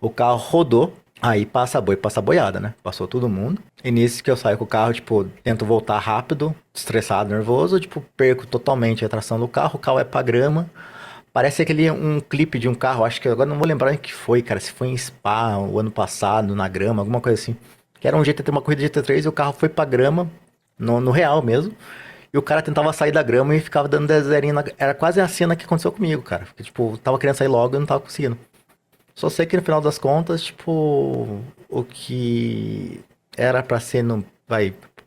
O carro rodou. Aí passa a boiada, né? Passou todo mundo. E nisso que eu saio com o carro, tipo, tento voltar rápido, estressado, nervoso, tipo, perco totalmente a tração do carro, o carro é pra grama. Parece um clipe de um carro, acho que agora não vou lembrar o que foi, cara. Se foi em Spa, o ano passado, na grama, alguma coisa assim. que era um GT3, uma corrida de GT3, e o carro foi pra grama, no real mesmo, e o cara tentava sair da grama e ficava dando zerinho. Era quase a cena que aconteceu comigo, cara. Porque, tipo, tava querendo sair logo e não tava conseguindo. Só sei que no final das contas, tipo, o que era pra ser,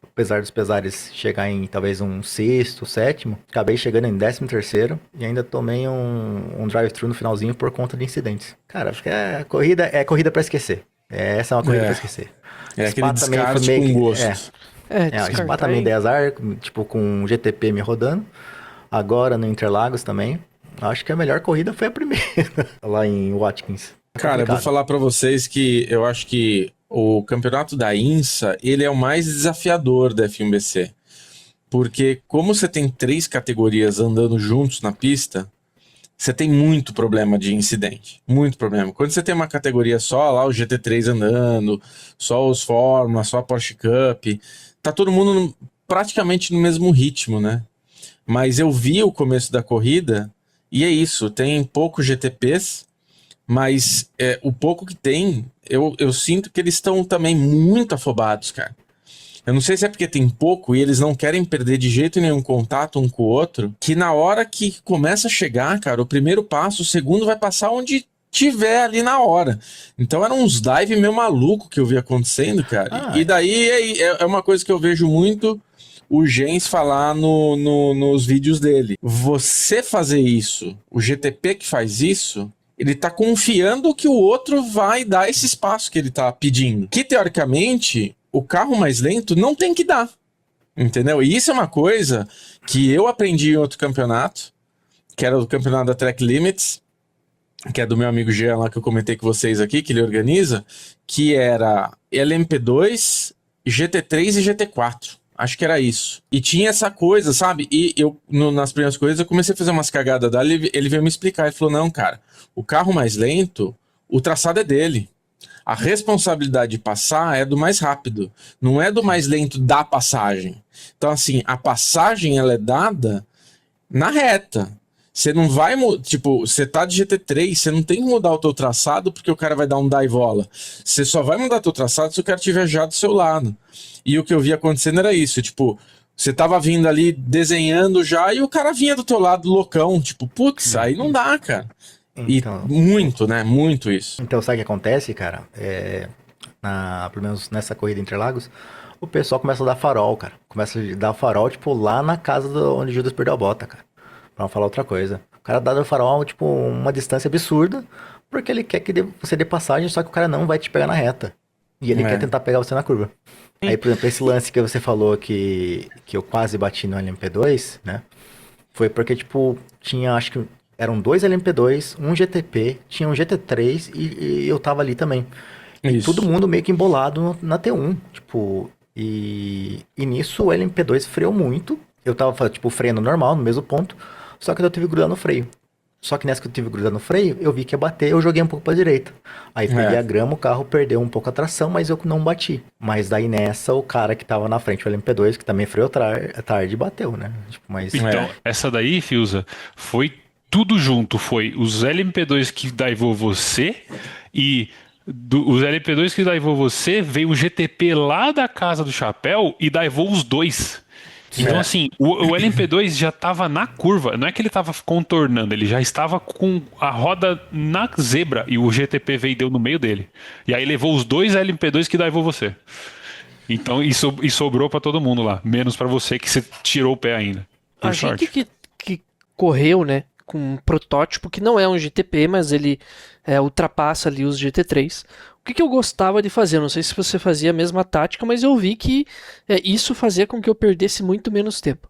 apesar dos pesares, chegar em talvez um sexto, sétimo, acabei chegando em 13º e ainda tomei um drive-thru no finalzinho por conta de incidentes. Cara, acho que corrida pra esquecer. Essa é uma corrida pra esquecer. É aquele Spa também foi descarte com gosto. o Spa descartar também aí. dei azar, tipo, com o GTP me rodando. Agora no Interlagos também. Acho que a melhor corrida foi a primeira, lá em Watkins. Cara, eu vou Complicado. falar pra vocês que eu acho que o campeonato da INSA, ele é o mais desafiador da F1BC. Porque como você tem 3 categorias andando juntos na pista, você tem muito problema de incidente. Muito problema. Quando você tem uma categoria só, lá o GT3 andando, só os Fórmula, só a Porsche Cup, tá todo mundo praticamente no mesmo ritmo, né? Mas eu vi o começo da corrida e é isso, tem poucos GTPs, mas o pouco que tem, eu sinto que eles estão também muito afobados, cara. Eu não sei se é porque tem pouco e eles não querem perder de jeito nenhum contato um com o outro, que na hora que começa a chegar, cara, o primeiro passo, o segundo vai passar onde tiver ali na hora. Então eram uns dive meio maluco que eu vi acontecendo, cara. E daí é uma coisa que eu vejo muito o Gens falar nos vídeos dele. Você fazer isso, o GTP que faz isso, ele tá confiando que o outro vai dar esse espaço que ele tá pedindo. Que, teoricamente, o carro mais lento não tem que dar. Entendeu? E isso é uma coisa que eu aprendi em outro campeonato, que era o campeonato da Track Limits, que é do meu amigo Jean lá, que eu comentei com vocês aqui, que ele organiza, que era LMP2, GT3 e GT4. Acho que era isso. E tinha essa coisa, sabe? E eu, nas primeiras coisas, eu comecei a fazer umas cagadas dele. Ele veio me explicar. Ele falou, não, cara, o carro mais lento, o traçado é dele. A responsabilidade de passar é do mais rápido. Não é do mais lento da passagem. Então, assim, a passagem, ela é dada na reta. Você não vai... Tipo, você tá de GT3, você não tem que mudar o teu traçado porque o cara vai dar um dive-ola. Você só vai mudar o teu traçado se o cara estiver já do seu lado. E o que eu vi acontecendo era isso, tipo, você tava vindo ali desenhando já e o cara vinha do teu lado loucão, tipo, putz, aí não dá, cara. Então, E muito, né? Muito isso. então sabe o que acontece, cara? Pelo menos nessa corrida em Interlagos, o pessoal começa a dar farol, cara. Começa a dar farol, tipo, lá na casa onde o Judas perdeu a bota, cara. Pra não falar outra coisa. O cara dá o farol, tipo, uma distância absurda, porque ele quer que você dê passagem, só que o cara não vai te pegar na reta. E ele quer tentar pegar você na curva. Aí, por exemplo, esse lance que você falou que eu quase bati no LMP2, né? Foi porque, tipo, tinha, acho que eram 2 LMP2, um GTP, tinha um GT3 e eu tava ali também. E Isso. todo mundo meio que embolado na T1, tipo, e nisso o LMP2 freou muito. Eu tava, tipo, freando normal, no mesmo ponto, só que eu tive grudando no freio. Só que nessa que eu tive grudando no freio, eu vi que ia bater, eu joguei um pouco pra direita. Aí peguei a grama, o carro perdeu um pouco a tração, mas eu não bati. Mas daí nessa, o cara que tava na frente, o LMP2, que também freou tarde, bateu, né? Tipo, mas... Então, essa daí, Fiuza, foi tudo junto. Foi os LMP2 que daivou você e os LMP2 que daivou você, veio o GTP lá da casa do Chapéu e daivou os dois. Então, assim, o LMP2 já estava na curva, não é que ele estava contornando, ele já estava com a roda na zebra e o GTP veio e deu no meio dele. E aí levou os 2 LMP2 que daivou você. Então, e sobrou para todo mundo lá, menos para você que você tirou o pé ainda. Por A sorte. gente que correu, né, com um protótipo que não é um GTP, mas ele ultrapassa ali os GT3. O que eu gostava de fazer? Não sei se você fazia a mesma tática, mas eu vi que isso fazia com que eu perdesse muito menos tempo.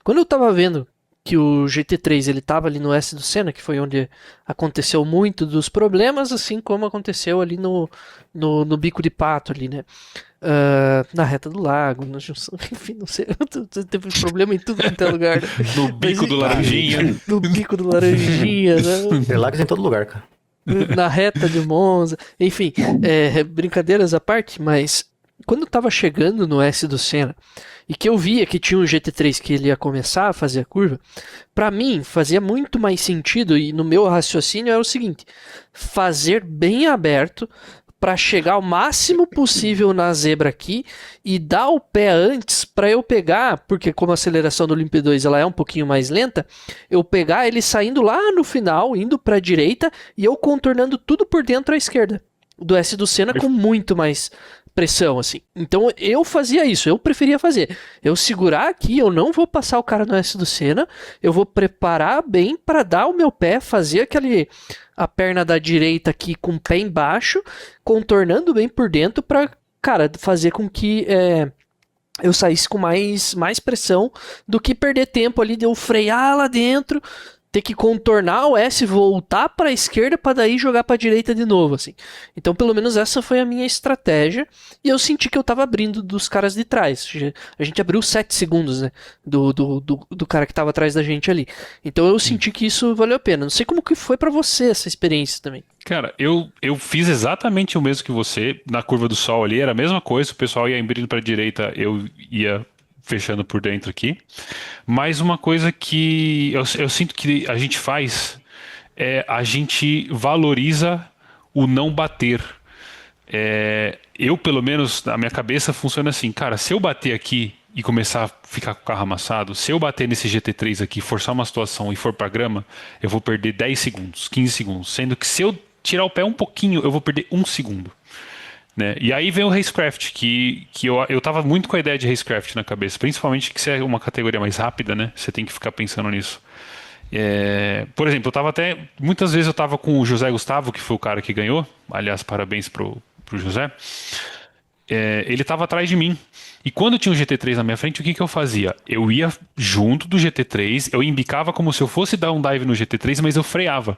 Quando eu estava vendo que o GT3 ele estava ali no S do Senna, que foi onde aconteceu muito dos problemas, assim como aconteceu ali no Bico de Pato ali, né? Na reta do lago, na junção, enfim, não sei, teve problema em tudo quanto é lugar. Né? No bico do Laranjinha. No bico do Laranjinha, né? Interlagos em todo lugar, cara. Na reta de Monza, enfim, brincadeiras à parte, mas quando eu tava chegando no S do Senna e que eu via que tinha um GT3 que ele ia começar a fazer a curva, pra mim fazia muito mais sentido, e no meu raciocínio era o seguinte: fazer bem aberto pra chegar o máximo possível na zebra aqui e dar o pé antes pra eu pegar, porque como a aceleração do LMP2 ela é um pouquinho mais lenta, eu pegar ele saindo lá no final, indo pra direita e eu contornando tudo por dentro à esquerda do S do Senna com muito mais pressão, assim. Então eu fazia isso, eu preferia fazer. Eu segurar aqui, eu não vou passar o cara no S do Senna, eu vou preparar bem pra dar o meu pé, fazer a perna da direita aqui com o pé embaixo, contornando bem por dentro pra, cara, fazer com que eu saísse com mais pressão do que perder tempo ali de eu frear lá dentro, ter que contornar o S, voltar para a esquerda para daí jogar para a direita de novo, assim. Então, pelo menos essa foi a minha estratégia e eu senti que eu tava abrindo dos caras de trás. A gente abriu 7 segundos, né, do cara que tava atrás da gente ali. Então eu senti que isso valeu a pena. Não sei como que foi para você essa experiência também. Cara, eu fiz exatamente o mesmo que você. Na curva do sol ali, era a mesma coisa. O pessoal ia abrindo para a direita, eu ia fechando por dentro aqui. Mas uma coisa que eu sinto que a gente faz é a gente valoriza o não bater. Eu, pelo menos, na minha cabeça funciona assim, cara, se eu bater aqui e começar a ficar com o carro amassado, se eu bater nesse GT3 aqui, forçar uma situação e for pra grama, eu vou perder 10 segundos, 15 segundos, sendo que se eu tirar o pé um pouquinho, eu vou perder 1 segundo. Né? E aí vem o Racecraft, que eu tava muito com a ideia de Racecraft na cabeça, principalmente que se é uma categoria mais rápida, né? Você tem que ficar pensando nisso. Por exemplo, eu tava muitas vezes eu tava com o José Gustavo, que foi o cara que ganhou, aliás, parabéns pro José. Ele tava atrás de mim. E quando tinha um GT3 na minha frente, o que eu fazia? Eu ia junto do GT3, eu embicava como se eu fosse dar um dive no GT3, mas eu freava.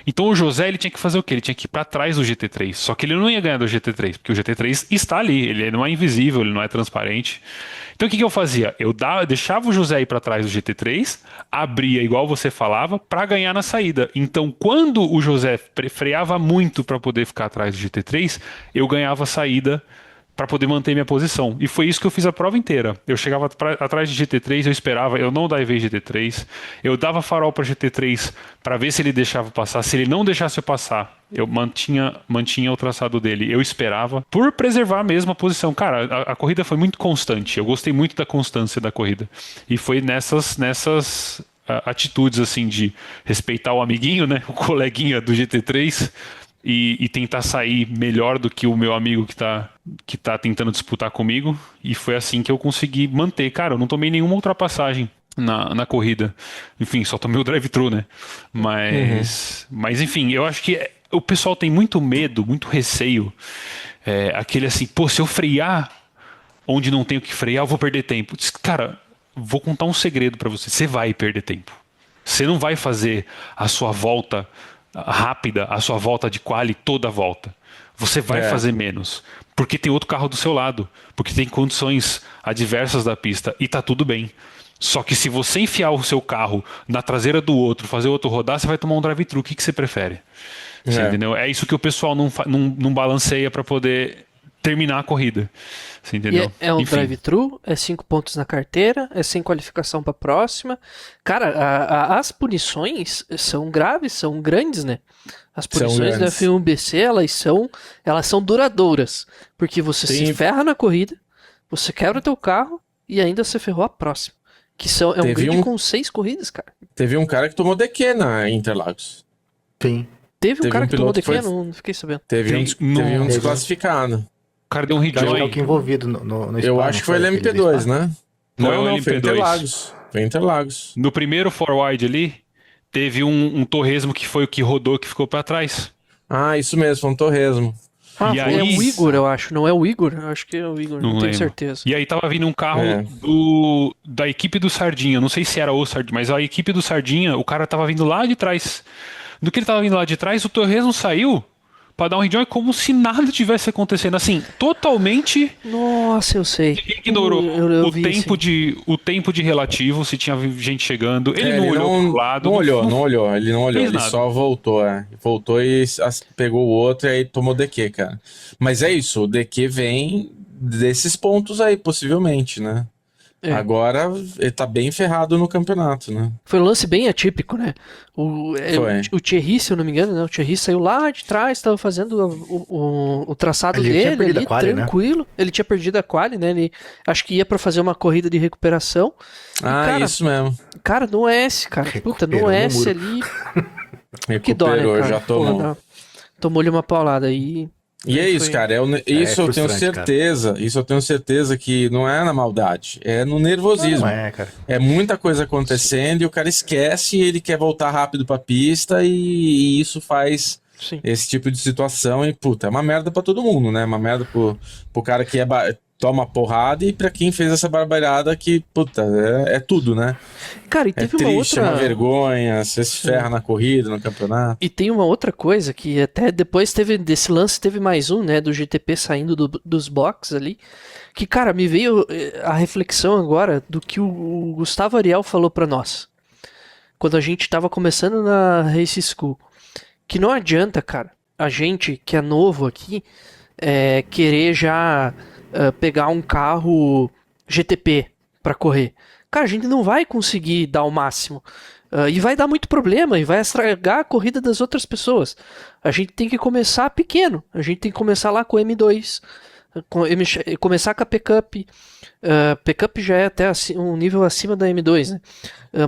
Então o José, ele tinha que fazer o quê? Ele tinha que ir para trás do GT3. Só que ele não ia ganhar do GT3, porque o GT3 está ali, ele não é invisível, ele não é transparente. Então o que eu fazia? Eu deixava o José ir para trás do GT3, abria igual você falava, para ganhar na saída. Então quando o José freava muito para poder ficar atrás do GT3, eu ganhava a saída para poder manter minha posição. E foi isso que eu fiz a prova inteira. Eu chegava atrás de GT3, eu esperava, eu não divei GT3, eu dava farol para GT3 para ver se ele deixava passar. Se ele não deixasse eu passar, eu mantinha o traçado dele. Eu esperava por preservar mesmo a posição. Cara, a corrida foi muito constante. Eu gostei muito da constância da corrida. E foi nessas atitudes assim de respeitar o amiguinho, né, o coleguinha do GT3, e tentar sair melhor do que o meu amigo que tá tentando disputar comigo. E foi assim que eu consegui manter. Cara, eu não tomei nenhuma ultrapassagem na corrida. Enfim, só tomei o drive-thru, né? Mas enfim, eu acho que o pessoal tem muito medo, muito receio. Aquele assim, pô, se eu frear onde não tenho que frear, eu vou perder tempo. Cara, vou contar um segredo pra você. Você vai perder tempo. Você não vai fazer a sua volta rápida, a sua volta de quali toda a volta. Você vai fazer menos, porque tem outro carro do seu lado, porque tem condições adversas da pista e tá tudo bem. Só que se você enfiar o seu carro na traseira do outro, fazer o outro rodar, você vai tomar um drive-thru. O que você prefere? Você entendeu? É isso que o pessoal não balanceia para poder terminar a corrida. Você entendeu? E é um drive-thru, é 5 pontos na carteira, é sem qualificação para a próxima. Cara, as punições são graves, são grandes, né? As punições do F1BC, elas são duradouras. Porque você se ferra na corrida, você quebra o teu carro e ainda você ferrou a próxima. É um grid com 6 corridas, cara. Teve um cara que tomou DQ na Interlagos. Sim. Teve um cara que tomou DQ? Não fiquei sabendo. Teve um desclassificado. O cara deu um rejoin. Acho que envolvido no Eu acho que foi LMP2, né? Não, foi LMP2. Foi Interlagos. No primeiro forward ali, teve um torresmo que foi o que rodou, que ficou pra trás. Ah, isso mesmo, foi um torresmo. E É aí, o Igor, eu acho. Não é o Igor? Eu acho que é o Igor, não tenho lembro. certeza. E aí tava vindo um carro da equipe do Sardinha. Não sei se era o Sardinha, mas a equipe do Sardinha, o cara tava vindo lá de trás. Do que ele tava vindo lá de trás, o torresmo saiu pra dar um rejoin como se nada tivesse acontecendo. Assim, totalmente... Nossa, eu sei. Ele ignorou Eu o vi tempo de relativo, se tinha gente chegando. Ele não olhou pro lado. Não olhou. Ele não olhou, fez ele nada. só voltou. Voltou e pegou o outro e aí tomou DQ, cara. Mas é isso, o DQ vem desses pontos aí, possivelmente, né? É. Agora ele tá bem ferrado no campeonato, né? Foi um lance bem atípico, né? Foi. O Thierry, se eu não me engano, né? O Thierry saiu lá de trás, estava fazendo o traçado Ele tinha dele perdido ali, a quali, né? tranquilo. Ele tinha perdido a quali, né? Ele acho que ia pra fazer uma corrida de recuperação. E, cara, Isso mesmo. cara, no S, cara. Puta, no Recuperou no S muro. ali. Que dó, né, Recuperou, cara? já tomou. Porra, tomou-lhe uma paulada aí. E é isso, Foi- cara. Isso eu tenho frustrante, certeza. Isso eu tenho certeza que não é na maldade, é no nervosismo. Não é, cara. É muita coisa acontecendo e o cara esquece e ele quer voltar rápido pra pista e isso faz Sim. esse tipo de situação e, puta, é uma merda pra todo mundo, né? Uma merda pro cara que toma porrada e pra quem fez essa barbaridade que, puta, é tudo, né? Cara, e É teve uma triste, é uma outra. vergonha, você se ferra na corrida, no campeonato. E tem uma outra coisa que até depois desse lance, teve mais um, né, do GTP saindo dos boxes ali, que, cara, me veio a reflexão agora do que o Gustavo Ariel falou pra nós, quando a gente tava começando na Race School, que não adianta, cara, a gente que é novo aqui, querer já pegar um carro GTP pra correr. Cara, a gente não vai conseguir dar o máximo. E vai dar muito problema e vai estragar a corrida das outras pessoas. A gente tem que começar pequeno. A gente tem que começar lá com o M2. Começar com a Pickup. Pickup já é até um nível acima da M2, né?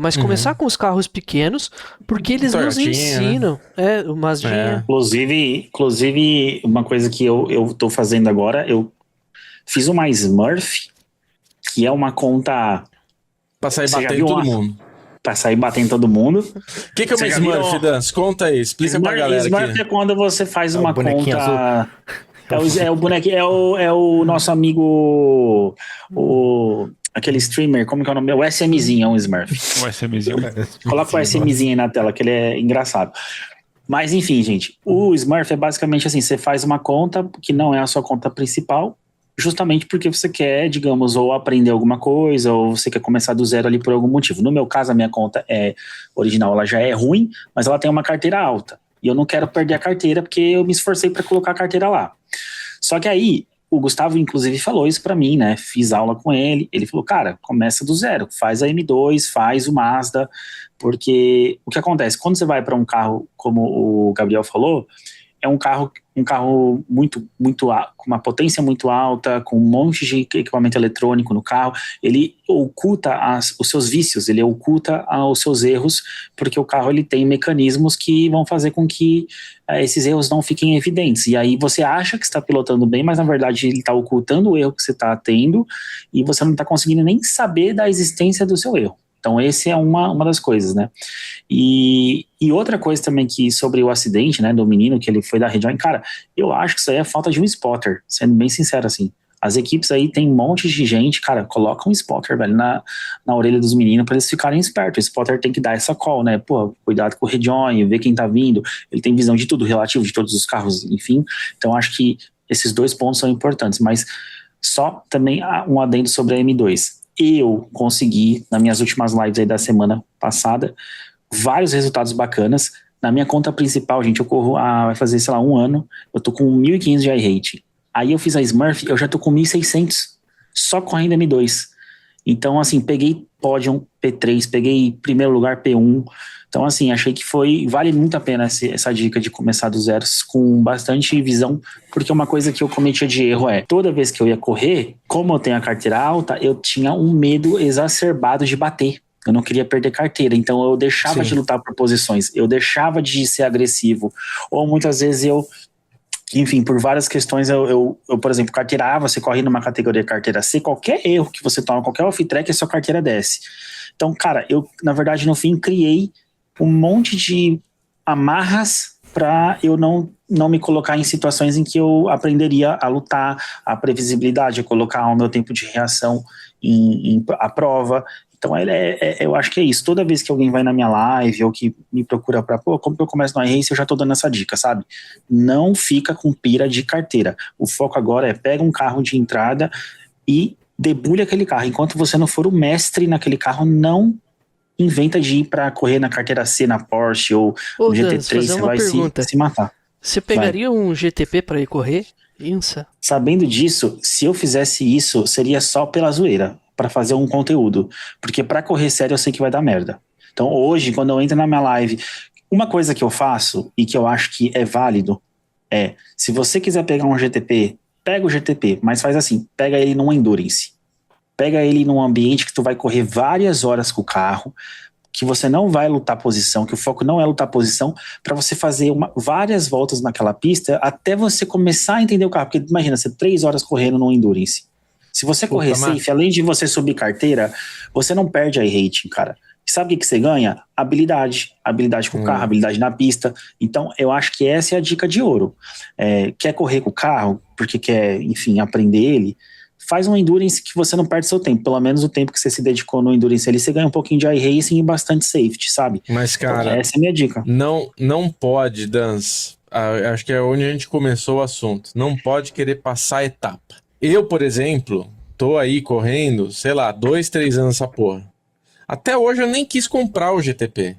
Mas começar com os carros pequenos, porque eles nos Toyotinha, ensinam. O Mazdinha. Inclusive, uma coisa que eu tô fazendo agora, eu fiz uma Smurf, que é uma conta Pra sair Você já batendo viu todo uma- mundo. pra sair batendo todo mundo. O que é uma Você já Smurf, viu- Dance? Conta aí, explica pra galera Smurf aqui. é quando você faz É o uma bonequinho conta. É o bonequinho, é o nosso amigo, aquele streamer, como que é o nome? O SMzinho é um Smurf. O SMzinho. Coloca o SMzinho aí na tela, que ele é engraçado. Mas enfim, gente, o Smurf é basicamente assim, você faz uma conta que não é a sua conta principal, justamente porque você quer, digamos, ou aprender alguma coisa, ou você quer começar do zero ali por algum motivo. No meu caso, a minha conta original, ela já é ruim, mas ela tem uma carteira alta. E eu não quero perder a carteira, porque eu me esforcei para colocar a carteira lá. Só que aí, o Gustavo, inclusive, falou isso para mim, né? Fiz aula com ele. Ele falou, cara, começa do zero. Faz a M2, faz o Mazda. Porque o que acontece? Quando você vai para um carro, como o Gabriel falou, é um carro muito, com uma potência muito alta, com um monte de equipamento eletrônico no carro. Ele oculta os seus vícios, ele oculta os seus erros, porque o carro ele tem mecanismos que vão fazer com que esses erros não fiquem evidentes. E aí você acha que está pilotando bem, mas na verdade ele está ocultando o erro que você está tendo e você não está conseguindo nem saber da existência do seu erro. Então, esse é uma das coisas, né? E outra coisa também que sobre o acidente, né, do menino, que ele foi da Rejoin, cara, eu acho que isso aí é falta de um spotter, sendo bem sincero, assim. As equipes aí tem um monte de gente, cara, coloca um spotter, velho, na orelha dos meninos pra eles ficarem espertos. O spotter tem que dar essa call, né? Pô, cuidado com o Rejoin, ver quem tá vindo. Ele tem visão de tudo, relativo de todos os carros, enfim. Então, acho que esses dois pontos são importantes, mas só também um adendo sobre a M2. Eu consegui, nas minhas últimas lives aí da semana passada, vários resultados bacanas. Na minha conta principal, gente, eu corro vai fazer, sei lá, um ano, eu tô com 1.500 de iRate. Aí eu fiz a Smurf, eu já tô com 1.600, só correndo M2. Então, assim, peguei pódio P3, peguei primeiro lugar P1. Então, assim, achei que vale muito a pena essa dica de começar do zero com bastante visão, porque uma coisa que eu cometia de erro toda vez que eu ia correr, como eu tenho a carteira alta, eu tinha um medo exacerbado de bater. Eu não queria perder carteira, então eu deixava de lutar por posições, eu deixava de ser agressivo, ou muitas vezes enfim, por várias questões, eu por exemplo, carteira A, você corre numa categoria carteira C, qualquer erro que você toma, qualquer off-track, a sua carteira desce. Então, cara, eu, na verdade, no fim, criei um monte de amarras para eu não me colocar em situações em que eu aprenderia a lutar, a previsibilidade, a colocar o meu tempo de reação à prova. Então, eu acho que é isso. Toda vez que alguém vai na minha live ou que me procura para, como que eu começo no iRace, eu já tô dando essa dica, sabe? Não fica com pira de carteira. O foco agora é pega um carro de entrada e debulha aquele carro. Enquanto você não for o mestre naquele carro, não inventa de ir para correr na carteira C, na Porsche ou no Dan, GT3, fazer você uma vai pergunta. se matar. Você pegaria um GTP pra ir correr? Insa? Sabendo disso, se eu fizesse isso, seria só pela zoeira. para fazer um conteúdo. Porque para correr sério eu sei que vai dar merda. Então hoje, quando eu entro na minha live, uma coisa que eu faço e que eu acho que é válido é, se você quiser pegar um GTP, pega o GTP, mas faz assim, pega ele num Endurance. Pega ele num ambiente que tu vai correr várias horas com o carro, que você não vai lutar posição, que o foco não é lutar posição, para você fazer várias voltas naquela pista até você começar a entender o carro. Porque imagina, você 3 horas correndo no Endurance. Se você correr safe, além de você subir carteira, você não perde a rating, cara. E sabe o que você ganha? Habilidade. Habilidade com o carro, habilidade na pista. Então, eu acho que essa é a dica de ouro. Quer correr com o carro, porque quer, enfim, aprender ele, faz um Endurance que você não perde seu tempo. Pelo menos o tempo que você se dedicou no Endurance ali, você ganha um pouquinho de iRacing e bastante safety, sabe? Mas, cara, então, essa é a minha dica. Não pode, Dans. Acho que é onde a gente começou o assunto. Não pode querer passar a etapa. Eu, por exemplo, tô aí correndo, sei lá, 2, 3 anos essa porra. Até hoje eu nem quis comprar o GTP.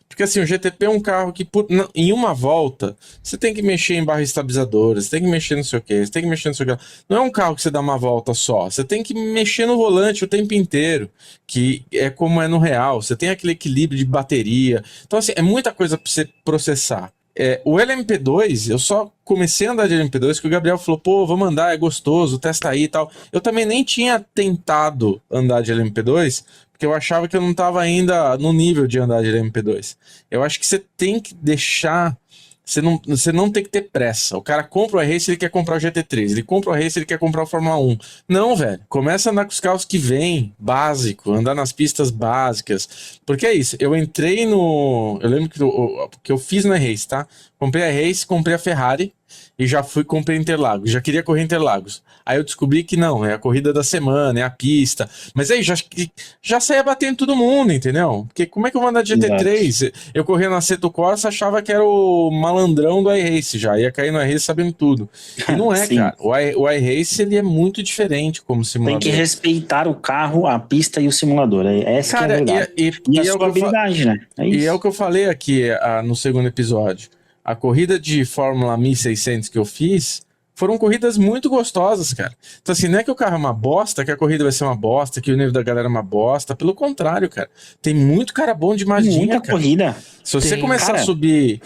Porque assim, o GTP é um carro que em uma volta você tem que mexer em barra estabilizadora, você tem que mexer no sei o que, você tem que mexer no sei o que. Não é um carro que você dá uma volta só, você tem que mexer no volante o tempo inteiro, que é como é no real, você tem aquele equilíbrio de bateria. Então assim, é muita coisa pra você processar. O LMP2, eu só comecei a andar de LMP2 que o Gabriel falou, pô, vamos andar, é gostoso, testa aí e tal. Eu também nem tinha tentado andar de LMP2, porque eu achava que eu não estava ainda no nível de andar de LMP2. Eu acho que você tem que deixar... Você não tem que ter pressa. O cara compra o iRace, ele quer comprar o GT3. Ele compra o iRace, ele quer comprar o Fórmula 1. Não, velho. Começa a andar com os carros que vêm, básico. Andar nas pistas básicas. Porque é isso. Eu entrei no... Eu lembro que eu fiz no iRace, tá? Comprei a iRace, comprei a Ferrari e já comprei Interlagos. Já queria correr Interlagos. Aí eu descobri que não, é a corrida da semana, é a pista. Mas aí já saía batendo todo mundo, entendeu? Porque como é que eu vou andar de GT3? Exato. Eu corria na Assetto Corsa, achava que era o malandrão do iRace já. Ia cair no iRace sabendo tudo. E não é, cara. O iRace, ele é muito diferente como simulador. Tem que respeitar o carro, a pista e o simulador. Essa cara, que é a verdade. E a sua habilidade, né? É isso. E é o que eu falei aqui no segundo episódio. A corrida de Fórmula 1600 que eu fiz foram corridas muito gostosas, cara. Então assim, não é que o carro é uma bosta, que a corrida vai ser uma bosta, que o nível da galera é uma bosta. Pelo contrário, cara. Tem muito cara bom de Mazdinha, muita cara. Corrida. Se você começar a subir,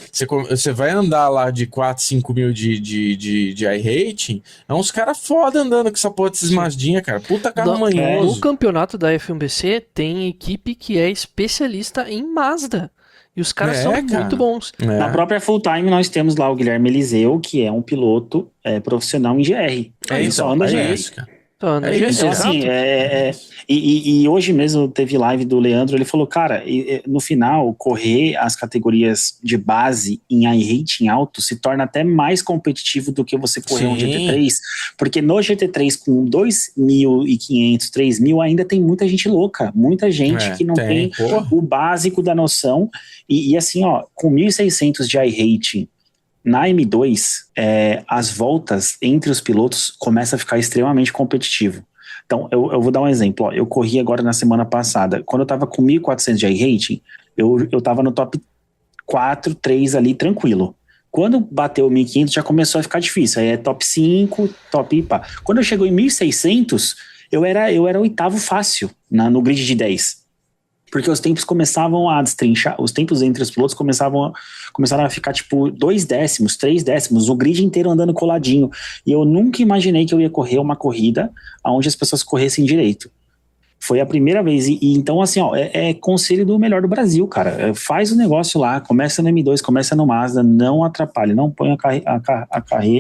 você vai andar lá de 4, 5 mil de iRating, é uns caras foda andando com essa porra desses Mazdinha, cara. Puta carro manhoso. No campeonato da F1BC tem equipe que é especialista em Mazda. E os caras são muito bons. Na própria Full Time nós temos lá o Guilherme Eliseu, que é um piloto profissional em GR. Ele só anda GR. Isso, cara. Então, assim, e hoje mesmo teve live do Leandro, ele falou, cara, no final, correr as categorias de base em iRating alto se torna até mais competitivo do que você correr um GT3, porque no GT3 com 2.500, 3.000 ainda tem muita gente louca, muita gente que não tem o básico da noção, e assim, ó, com 1.600 de iRating na M2, as voltas entre os pilotos começa a ficar extremamente competitivo. Então, eu vou dar um exemplo. Ó. Eu corri agora na semana passada. Quando eu tava com 1.400 de iRating, eu tava no top 4, 3 ali, tranquilo. Quando bateu 1.500, já começou a ficar difícil. Aí é top 5, top pá. Quando eu chegou em 1.600, eu era oitavo fácil no grid de 10. Porque os tempos começavam a destrinchar, os tempos entre os pilotos começaram a ficar tipo 2 décimos, 3 décimos, o grid inteiro andando coladinho. E eu nunca imaginei que eu ia correr uma corrida onde as pessoas corressem direito. Foi a primeira vez. E então, assim, ó, é conselho do melhor do Brasil, cara. Faz o negócio lá, começa no M2, começa no Mazda, não atrapalhe, não põe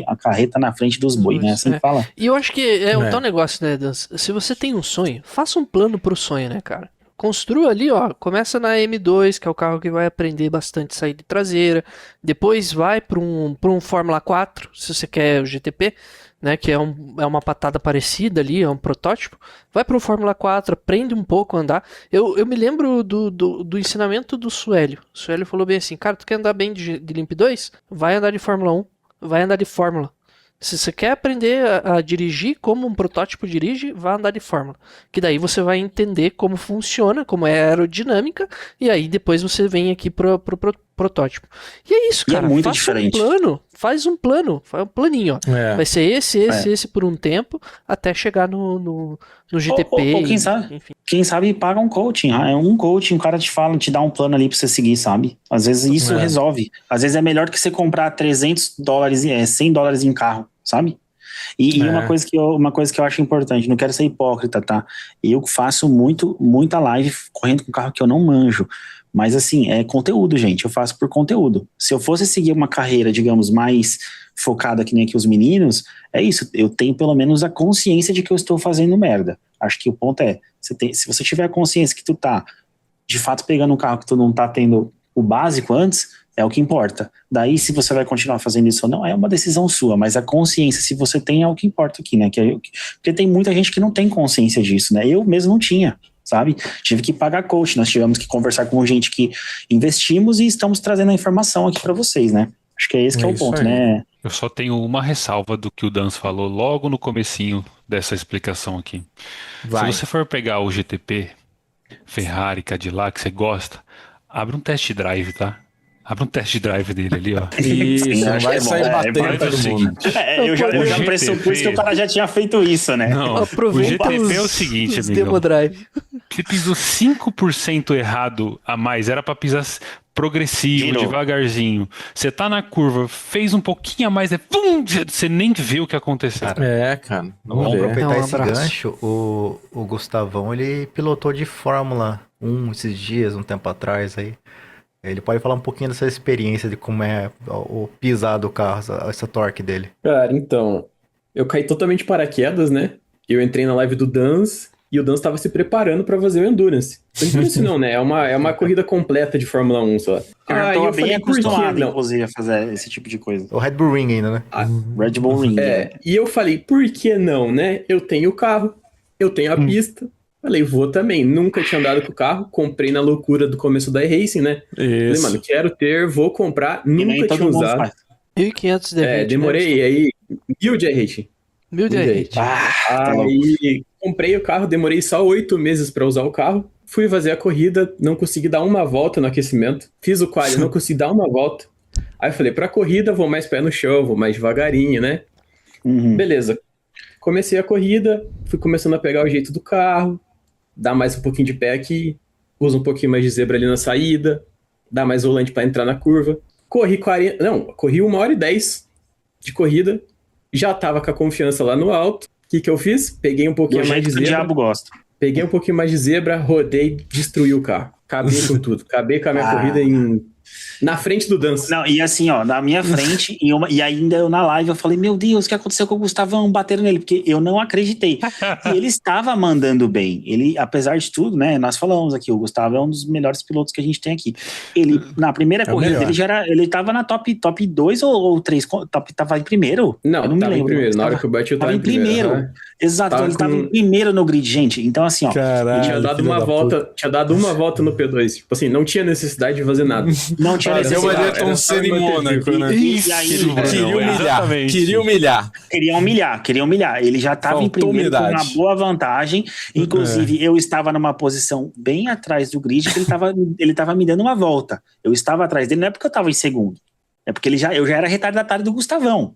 a carreta na frente dos bois, né? Assim que fala. E eu acho que é um tal negócio, né, Dan? Se você tem um sonho, faça um plano pro sonho, né, cara? Construa ali, ó, começa na M2, que é o carro que vai aprender bastante saída traseira, depois vai para um Fórmula 4, se você quer o GTP, né, que é uma patada parecida ali, é um protótipo, vai para um Fórmula 4, aprende um pouco a andar. Eu me lembro do ensinamento do Suélio. O Suélio falou bem assim, cara, tu quer andar bem de Limp 2? Vai andar de Fórmula 1, vai andar de Fórmula. Se você quer aprender a dirigir como um protótipo dirige, vá andar de Fórmula. Que daí você vai entender como funciona, como é a aerodinâmica, e aí depois você vem aqui pro protótipo. E é isso, E é cara. muito Faça diferente. faz um planinho, ó. É. Vai ser esse por um tempo, até chegar no GTP. Ou quem sabe? Enfim. Quem sabe paga um coaching. É um coaching, o cara te fala, te dá um plano ali pra você seguir, sabe? Às vezes isso resolve. Às vezes é melhor que você comprar $300, $100 em carro, sabe? E uma coisa que eu acho importante, não quero ser hipócrita, tá? Eu faço muita live correndo com carro que eu não manjo. Mas assim, é conteúdo, gente. Eu faço por conteúdo. Se eu fosse seguir uma carreira, digamos, mais focada que nem aqui os meninos, é isso. Eu tenho pelo menos a consciência de que eu estou fazendo merda. Acho que o ponto é, se você tiver a consciência que tu tá, de fato, pegando um carro que tu não tá tendo o básico antes, é o que importa. Daí, se você vai continuar fazendo isso ou não, é uma decisão sua, mas a consciência, se você tem, é o que importa aqui, né? Porque tem muita gente que não tem consciência disso, né? Eu mesmo não tinha, sabe? Tive que pagar coach, nós tivemos que conversar com gente que investimos e estamos trazendo a informação aqui para vocês, né? Acho que é esse que é o ponto, aí. né? Eu só tenho uma ressalva do que o Dans falou logo no comecinho dessa explicação aqui. Vai. Se você for pegar o GTP, Ferrari, Cadillac, você gosta, abre um test drive, tá? Abre um test drive dele ali, ó. Isso, Sim, não acho vai que é bom. sair É, batendo mas é o todo mundo. seguinte. Eu já O GTP pressupus que o cara já tinha feito isso, né? Não, Aproveita o GTP é o os seguinte, os amigão. demo drive. Você pisou 5% errado a mais, era pra pisar progressivo, Girou. devagarzinho. Você tá na curva, fez um pouquinho a mais, pum, você nem vê o que aconteceu. É, cara. Vamos Vamos ver. aproveitar Um esse abraço. gancho. O Gustavão, ele pilotou de Fórmula 1 esses dias, um tempo atrás aí. Ele pode falar um pouquinho dessa experiência de como é o pisar do carro, essa torque dele. Cara, então, eu caí totalmente de paraquedas, né? Eu entrei na live do Dans e o Dans estava se preparando para fazer o Endurance. O Endurance não, né? É uma corrida completa de Fórmula 1 só. Eu já Aí tô eu bem falei, por que acostumado, não? inclusive, a fazer esse tipo de coisa. O Red Bull Ring ainda, né? Red Bull Ring. né? E eu falei, por que não, né? Eu tenho o carro, eu tenho a pista. Falei, vou também. Nunca tinha andado com o carro, comprei na loucura do começo da iRacing, né? Falei, Isso. mano, quero ter, vou comprar, E nem nunca todo tinha mundo usado. faz. 1.500 de rate, Demorei aí 1.000 de iRacing. 1.000 de rate. Tá louco. Aí comprei o carro, demorei só 8 meses pra usar o carro. Fui fazer a corrida, não consegui dar uma volta no aquecimento. Fiz o quali, não consegui dar uma volta. Aí eu falei, pra corrida vou mais pé no chão, vou mais devagarinho, né? Uhum. Beleza. Comecei a corrida, fui começando a pegar o jeito do carro, dar mais um pouquinho de pé aqui, usa um pouquinho mais de zebra ali na saída, dá mais volante pra entrar na curva. Corri 1h10 de corrida, já tava com a confiança lá no alto. O que eu fiz? Peguei um Do pouquinho mais jeito de que o zebra. diabo gosta. Peguei um pouquinho mais de zebra, rodei, destruí o carro. Acabei com tudo. Acabei com a minha corrida na frente do Dans. Não, e assim, ó, na minha frente, e ainda eu na live, eu falei, meu Deus, o que aconteceu com o Gustavão? Bateram nele, porque eu não acreditei. E ele estava mandando bem. Ele, apesar de tudo, né, nós falamos aqui, o Gustavo é um dos melhores pilotos que a gente tem aqui. Ele, na primeira corrida melhor. dele, ele tava na top 2 ou 3, tava em primeiro? Não, eu não me tava em lembro. primeiro. Na hora que eu bati, eu Tava tava em primeiro. aham. Exato, Tava ele tava com- em primeiro no grid, gente. Então, assim, ó, Caralho. Tinha dado filho uma da volta, puta. tinha dado uma volta no P2. Tipo assim, não tinha necessidade de fazer nada. não tinha Fazer uma necessidade. Ayrton era só Senna em manter Mônaco, vivo. né? E aí, Queria humilhar. exatamente. Queria humilhar. Queria humilhar. Ele já estava em Faltou primeiro com uma humildade. boa vantagem. Inclusive, eu estava numa posição bem atrás do grid, que ele tava me dando uma volta. Eu estava atrás dele, não é porque eu estava em segundo. É porque eu já era retardatário do Gustavão.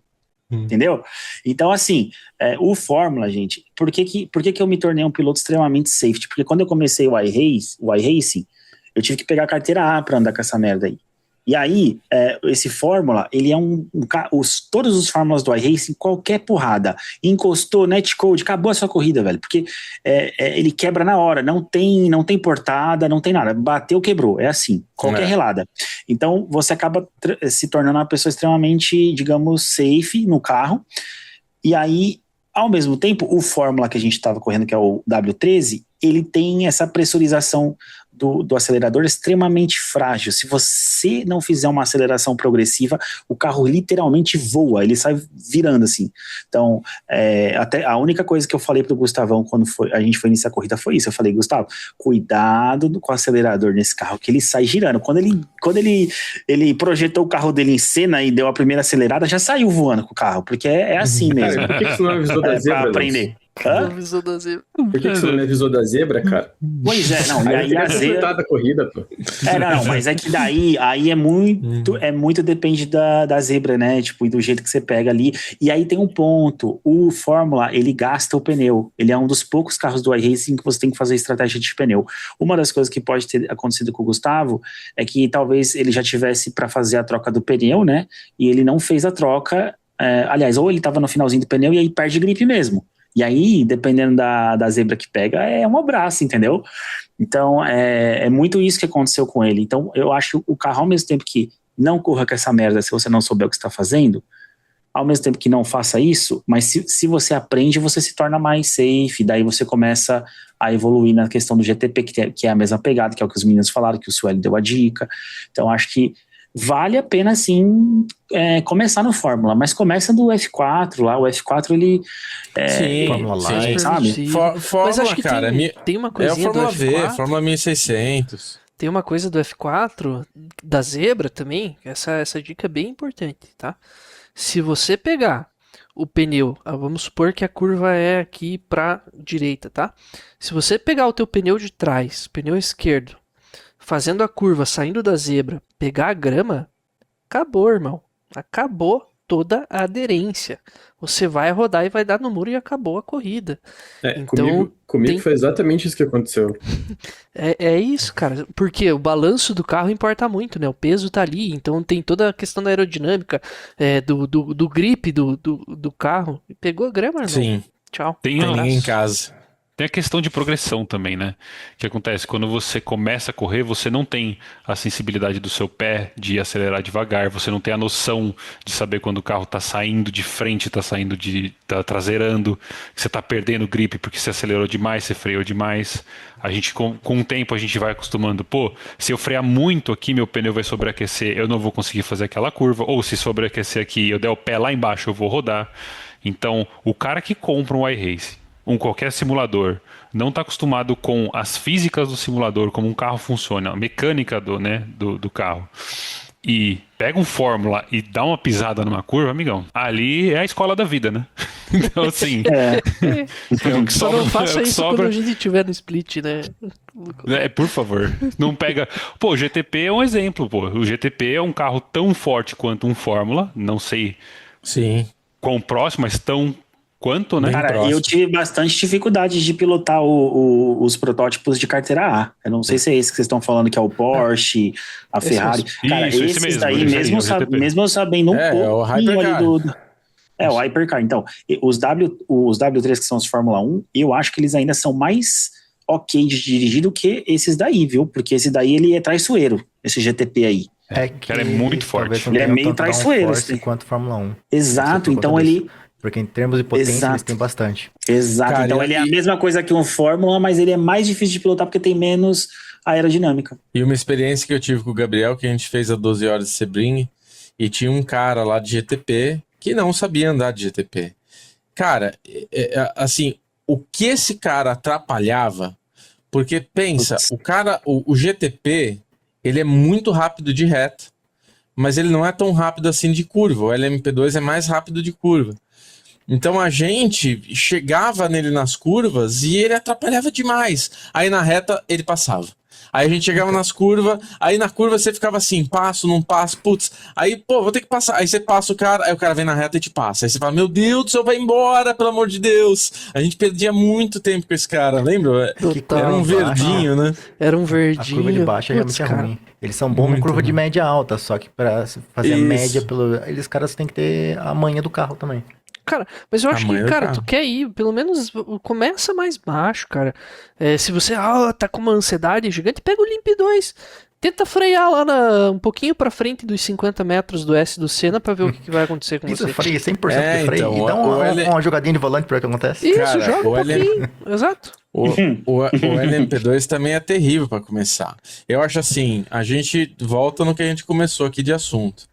Entendeu? Então, assim, o Fórmula, gente, por que eu me tornei um piloto extremamente safety? Porque quando eu comecei o iRacing, eu tive que pegar a carteira A para andar com essa merda aí. E aí, esse Fórmula, ele é todos os Fórmulas do iRacing, qualquer porrada, encostou, netcode, acabou a sua corrida, velho, porque ele quebra na hora, não tem portada, não tem nada, bateu, quebrou, é assim, qualquer relada. Então, você acaba se tornando uma pessoa extremamente, digamos, safe no carro, e aí, ao mesmo tempo, o Fórmula que a gente estava correndo, que é o W13, ele tem essa pressurização do acelerador extremamente frágil. Se você não fizer uma aceleração progressiva, o carro literalmente voa, ele sai virando assim. Então, até a única coisa que eu falei pro Gustavão quando a gente foi iniciar a corrida foi isso. Eu falei, Gustavo, cuidado com o acelerador nesse carro, que ele sai girando. Quando ele projetou o carro dele em cena e deu a primeira acelerada, já saiu voando com o carro, porque é assim mesmo. Cara, por que você não avisou da zebra, Pra Lance? aprender. Não avisou da zebra. Por que você não me avisou da zebra, cara? Pois é, não, e aí a zebra... da corrida, pô. Não, mas é que daí é muito depende da zebra, né, tipo, e do jeito que você pega ali, e aí tem um ponto, o Fórmula, ele gasta o pneu, ele é um dos poucos carros do iRacing que você tem que fazer estratégia de pneu. Uma das coisas que pode ter acontecido com o Gustavo é que talvez ele já tivesse para fazer a troca do pneu, né, e ele não fez a troca, aliás, ou ele tava no finalzinho do pneu e aí perde gripe mesmo. E aí, dependendo da zebra que pega, é um abraço, entendeu? Então, é muito isso que aconteceu com ele. Então, eu acho que o carro, ao mesmo tempo que não corra com essa merda se você não souber o que está fazendo, ao mesmo tempo que não faça isso, mas se você aprende, você se torna mais safe, daí você começa a evoluir na questão do GTP, que é a mesma pegada, que é o que os meninos falaram, que o Sueli deu a dica. Então, acho que vale a pena, sim, começar no Fórmula, mas começa do F4 lá, o F4 ele Fórmula Light, sabe? Fórmula, Mas acho que cara, tem uma é a coisinha do Fórmula V, F4. Fórmula 1600. Tem uma coisa do F4, da zebra também, essa dica é bem importante, tá? Se você pegar o pneu, vamos supor que a curva é aqui pra direita, tá? Se você pegar o teu pneu de trás, pneu esquerdo, fazendo a curva, saindo da zebra, pegar a grama, acabou, irmão. Acabou toda a aderência. Você vai rodar e vai dar no muro e acabou a corrida. Então, comigo foi exatamente isso que aconteceu. É isso, cara. Porque o balanço do carro importa muito, né? O peso tá ali, então tem toda a questão da aerodinâmica, do grip do carro. Pegou a grama, irmão. Sim. Tchau. Tem ninguém em casa. Tem a questão de progressão também, né? Que acontece quando você começa a correr, você não tem a sensibilidade do seu pé de acelerar devagar, você não tem a noção de saber quando o carro está saindo de frente, tá traseirando, que você está perdendo grip porque você acelerou demais, você freou demais. A gente, com o tempo, a gente vai acostumando. Pô, se eu frear muito aqui, meu pneu vai sobreaquecer, eu não vou conseguir fazer aquela curva. Ou se sobreaquecer aqui, eu der o pé lá embaixo, eu vou rodar. Então, o cara que compra um iRace, qualquer simulador, não está acostumado com as físicas do simulador, como um carro funciona, a mecânica do carro, e pega um Fórmula e dá uma pisada numa curva, amigão, ali é a escola da vida, né? Então, assim... Então, que Só sobra, não faça que isso sobra, quando a gente estiver no split, né? por favor, não pega... Pô, o GTP é um exemplo, pô. O GTP é um carro tão forte quanto um Fórmula, não sei Sim. quão próximo, mas tão quanto, né? Cara, eu tive bastante dificuldade de pilotar os protótipos de carteira A. Eu não sei se é esse que vocês estão falando, que é o Porsche, a Ferrari. Cara, Isso, esse esses mesmo, daí, esse aí, o GTP. mesmo eu sabendo um o pouquinho ali Hypercar. o Hypercar. Então, os W3 que são os Fórmula 1, eu acho que eles ainda são mais ok de dirigir do que esses daí, viu? Porque esse daí, ele é traiçoeiro, esse GTP aí. Cara, é muito forte. Ele é meio traiçoeiro, assim. Quanto Fórmula 1. Exato, então ele... Porque em termos de potência Exato. eles têm bastante. Exato, Cara, então ele é a mesma coisa que um Fórmula, mas ele é mais difícil de pilotar porque tem menos aerodinâmica. E uma experiência que eu tive com o Gabriel, que a gente fez a 12 horas de Sebring, e tinha um cara lá de GTP que não sabia andar de GTP. Cara, assim, o que esse cara atrapalhava, porque pensa, o GTP, ele é muito rápido de reta, mas ele não é tão rápido assim de curva. O LMP2 é mais rápido de curva. Então a gente chegava nele nas curvas e ele atrapalhava demais. Aí na reta ele passava. Aí a gente chegava nas curvas, aí na curva você ficava assim, passo, não passo, putz. Aí, pô, vou ter que passar. Aí você passa o cara, aí o cara vem na reta e te passa. Aí você fala, meu Deus do céu, vai embora, pelo amor de Deus. A gente perdia muito tempo com esse cara, lembra? Total. Era um verdinho, né? Era um A verdinho. curva de baixo realmente é ruim. Eles são bons na Muito curva de ruim. média alta, só que pra fazer a Isso. média eles caras têm que ter a manha do carro também. Cara, mas eu acho Tamanho que, do cara, carro. tu quer ir, pelo menos começa mais baixo, cara. Se você tá com uma ansiedade gigante, pega o Limp 2. Tenta frear lá um pouquinho pra frente dos 50 metros do S do Senna pra ver o que vai acontecer com Isso, você. freio, 100% de freio. Então, Então, o L- uma jogadinha de volante pra ver o que acontece. Isso, Cara, joga um o L- pouquinho. Exato. O LMP2 também é terrível para começar. Eu acho assim, a gente volta no que a gente começou aqui de assunto.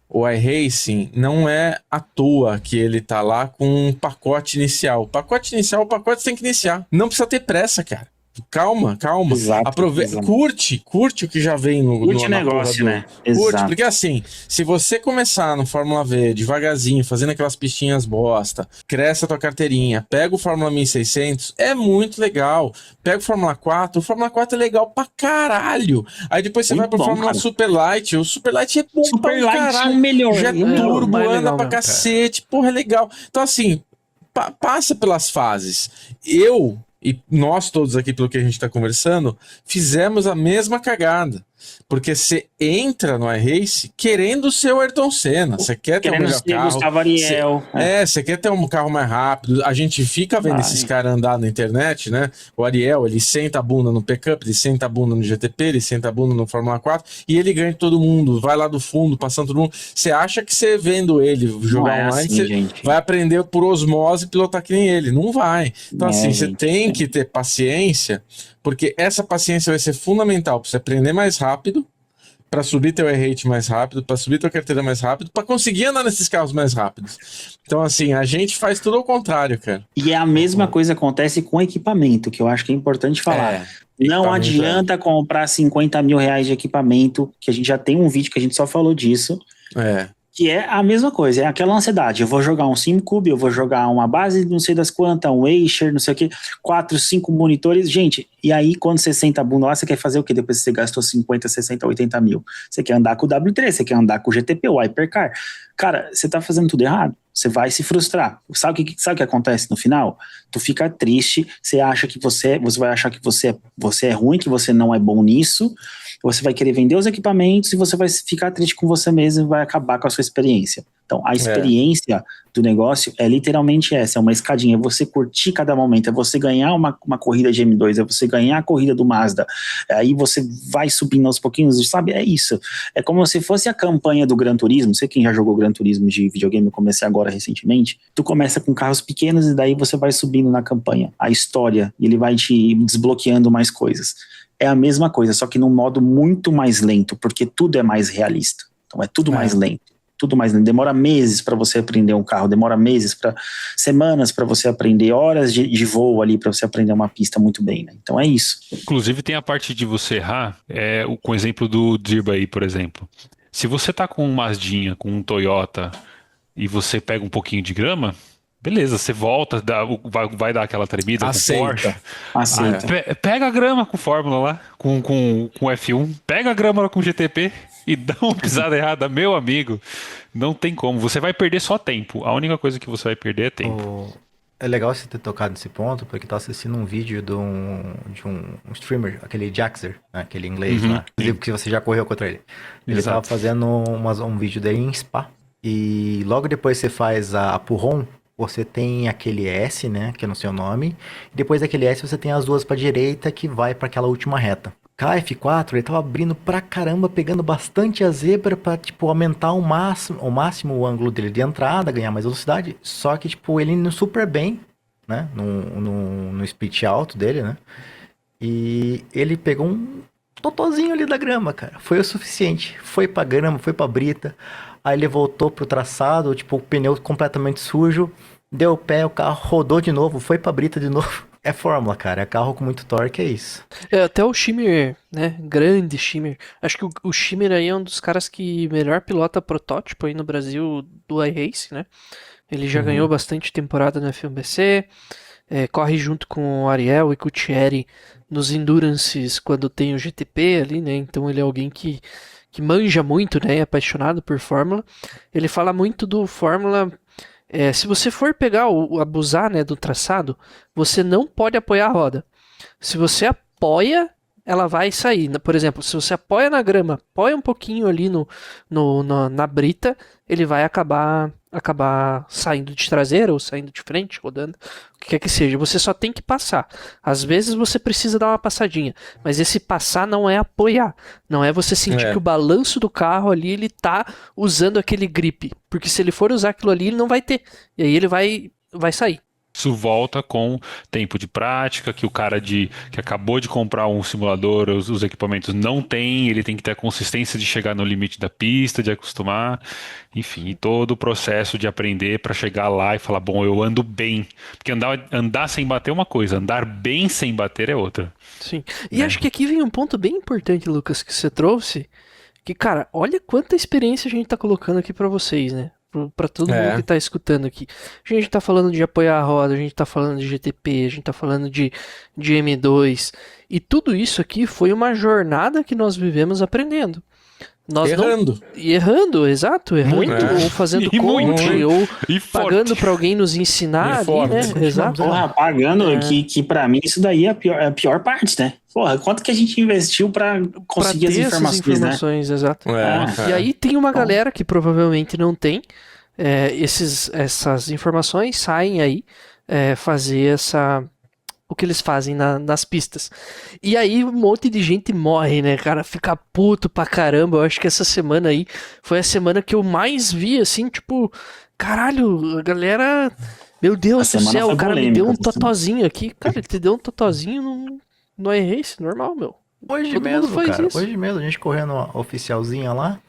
O iRacing não é à toa que ele tá lá com um pacote inicial. O pacote inicial, o pacote você tem que iniciar. Não precisa ter pressa, cara. Calma. Exato, Aproveita, exato. curte o que já vem no Curte o na negócio, porra né? Curte, Exato. porque assim, se você começar no Fórmula V devagarzinho, fazendo aquelas pistinhas bosta, cresce a tua carteirinha, pega o Fórmula 1600, é muito legal. Pega o Fórmula 4 é legal pra caralho. Aí depois você Muito vai pro bom, Fórmula cara. Superlight, o Superlight é bom pra Superlight é caralho. o melhor. Já é melhor, turbo, mais anda legal pra mesmo. cacete, porra, é legal. Então assim, passa pelas fases. Eu e nós todos aqui, pelo que a gente tá conversando, fizemos a mesma cagada. Porque você entra no iRace querendo ser o Ayrton Senna. Você quer ter o Querendo melhor ser carro. Gustavo Ariel. Você quer ter um carro mais rápido. A gente fica vendo Vai. esses caras andar na internet, né? O Ariel, ele senta a bunda no pickup, ele senta a bunda no GTP, ele senta a bunda no Fórmula 4 e ele ganha de todo mundo. Vai lá do fundo, passando todo mundo. Você acha que você vendo ele jogar Não é online, assim, você gente. vai aprender por osmose e pilotar que nem ele. Não vai. Então, É, assim, você gente, tem que ter paciência, porque essa paciência vai ser fundamental para você aprender mais rápido, para subir teu R-Rate mais rápido, para subir tua carteira mais rápido, para conseguir andar nesses carros mais rápidos. Então, assim, a gente faz tudo ao contrário, cara. E a mesma coisa acontece com equipamento, que eu acho que é importante falar. Não equipamento, adianta comprar 50 mil reais de equipamento, que a gente já tem um vídeo que a gente só falou disso, que é a mesma coisa, é aquela ansiedade. Eu vou jogar um SimCube, eu vou jogar uma base não sei das quantas, um Acer, não sei o que, 4, 5 monitores. Gente, e aí quando você senta a bunda lá, você quer fazer o que depois que você gastou 50, 60, 80 mil? Você quer andar com o W3, você quer andar com o GTP, o Hypercar. Cara, você tá fazendo tudo errado. Você vai se frustrar. Sabe o que acontece no final? Tu fica triste, você acha que você vai achar que você é ruim, que você não é bom nisso, você vai querer vender os equipamentos e você vai ficar triste com você mesmo e vai acabar com a sua experiência. Então, a experiência do negócio é literalmente essa, é uma escadinha, é você curtir cada momento, é você ganhar uma corrida de M2, é você ganhar a corrida do Mazda, aí você vai subindo aos pouquinhos, sabe? É isso. É como se fosse a campanha do Gran Turismo, não sei quem já jogou Gran Turismo de videogame, eu comecei agora recentemente, tu começa com carros pequenos e daí você vai subindo na campanha, a história, e ele vai te desbloqueando mais coisas. É a mesma coisa, só que num modo muito mais lento, porque tudo é mais realista. Então é tudo mais lento. Tudo mais lento. Demora meses para você aprender um carro, demora semanas para você aprender, horas de voo ali para você aprender uma pista muito bem, né? Então é isso. Inclusive tem a parte de você errar, com o exemplo do Dirba aí, por exemplo. Se você tá com um Mazdinha, com um Toyota, e você pega um pouquinho de grama, beleza, você volta, vai dar aquela tremida Aceita. com o Porsche. Aceita. Pega a grama com Fórmula lá, com F1, pega a grama lá com GTP e dá uma pisada errada, meu amigo. Não tem como, você vai perder só tempo. A única coisa que você vai perder é tempo. É legal você ter tocado nesse ponto, porque eu tava assistindo um vídeo de um streamer, aquele Jaxer, né, aquele inglês lá, inclusive que você já correu contra ele. Ele Exato. tava fazendo um vídeo dele em Spa, e logo depois você faz a Purron, você tem aquele S, né, que é no seu nome, e depois daquele S você tem as duas pra direita que vai pra aquela última reta. KF4, ele tava abrindo pra caramba, pegando bastante a zebra pra, tipo, aumentar ao máximo o ângulo dele de entrada, ganhar mais velocidade, só que, tipo, ele indo super bem, né, no split alto dele, né, e ele pegou um totozinho ali da grama, cara, foi o suficiente, foi pra grama, foi pra brita, aí ele voltou pro traçado, tipo, o pneu completamente sujo, deu o pé, o carro rodou de novo, foi pra brita de novo. É Fórmula, cara. É carro com muito torque, é isso. Até o Schimmer, né? Grande Schimmer. Acho que o Schimmer aí é um dos caras que melhor pilota protótipo aí no Brasil do iRace, né? Ele já ganhou bastante temporada no F1BC, corre junto com o Ariel e com o Thierry nos Endurances quando tem o GTP ali, né? Então ele é alguém que manja muito, né? É apaixonado por Fórmula. Ele fala muito do Fórmula... se você for pegar abusar, né, do traçado, você não pode apoiar a roda. Se você apoia, ela vai sair. Por exemplo, se você apoia na grama, apoia um pouquinho ali na brita, ele vai acabar saindo de traseira ou saindo de frente, rodando, o que quer que seja. Você só tem que passar. Às vezes você precisa dar uma passadinha, mas esse passar não é apoiar. Não é você sentir que o balanço do carro ali, ele tá usando aquele grip. Porque se ele for usar aquilo ali, ele não vai ter. E aí ele vai sair. Isso volta com tempo de prática, que o cara que acabou de comprar um simulador, os equipamentos não tem, ele tem que ter a consistência de chegar no limite da pista, de acostumar, enfim, e todo o processo de aprender para chegar lá e falar, bom, eu ando bem. Porque andar sem bater é uma coisa, andar bem sem bater é outra. Sim. E acho que aqui vem um ponto bem importante, Lucas, que você trouxe, que, cara, olha quanta experiência a gente tá colocando aqui para vocês, né? Pra todo mundo que tá escutando aqui. A gente tá falando de apoiar a roda, a gente tá falando de GTP, a gente tá falando de M2. E tudo isso aqui foi uma jornada que nós vivemos aprendendo. Nós errando, exato, errando, ou fazendo coach, ou pagando pra alguém nos ensinar ali, né? Exato. Porra, pagando, que pra mim isso daí é a pior parte, né? Porra, quanto que a gente investiu pra conseguir as informações, né? Exato. E aí tem uma galera que provavelmente não tem essas informações, saem aí fazer o que eles fazem nas pistas. E aí um monte de gente morre, né, cara? Fica puto pra caramba. Eu acho que essa semana aí foi a semana que eu mais vi, assim, tipo, caralho, a galera... Meu Deus do céu, o cara me deu um totozinho aqui. Cara, ele te deu um totozinho no iRace, normal, meu. Hoje mesmo, cara, hoje mesmo, a gente correndo uma oficialzinha lá,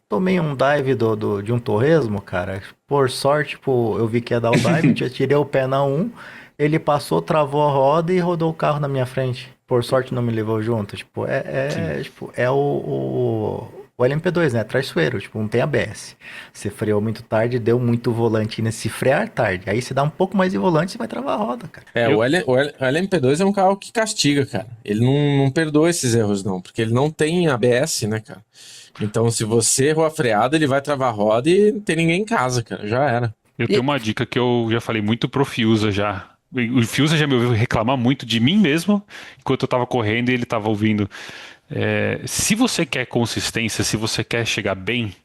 tomei um dive de um torresmo, cara. Por sorte, tipo, eu vi que ia dar o dive, já tirei o pé na 1, ele passou, travou a roda e rodou o carro na minha frente. Por sorte não me levou junto. Tipo, o LMP2, né? Traiçoeiro, tipo, não tem ABS. Você freou muito tarde, deu muito volante nesse frear tarde. Aí você dá um pouco mais de volante e você vai travar a roda, cara. O LMP2 é um carro que castiga, cara. Ele não perdoa esses erros, não. Porque ele não tem ABS, né, cara? Então, se você errou a freada, ele vai travar a roda e não tem ninguém em casa, cara. Já era. Eu tenho uma dica que eu já falei muito pro Fiuza já. O Fiuza já me ouviu reclamar muito de mim mesmo, enquanto eu tava correndo e ele tava ouvindo. Se você quer consistência, se você quer chegar bem,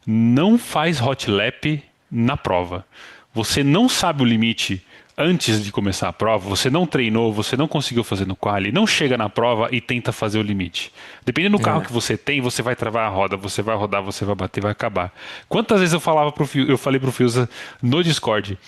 não faz hot lap na prova. Você não sabe o limite antes de começar a prova, você não treinou, você não conseguiu fazer no quali, não chega na prova e tenta fazer o limite. Dependendo do carro que você tem, você vai travar a roda, você vai rodar, você vai bater, vai acabar. Quantas vezes eu falei pro Fiuza no Discord,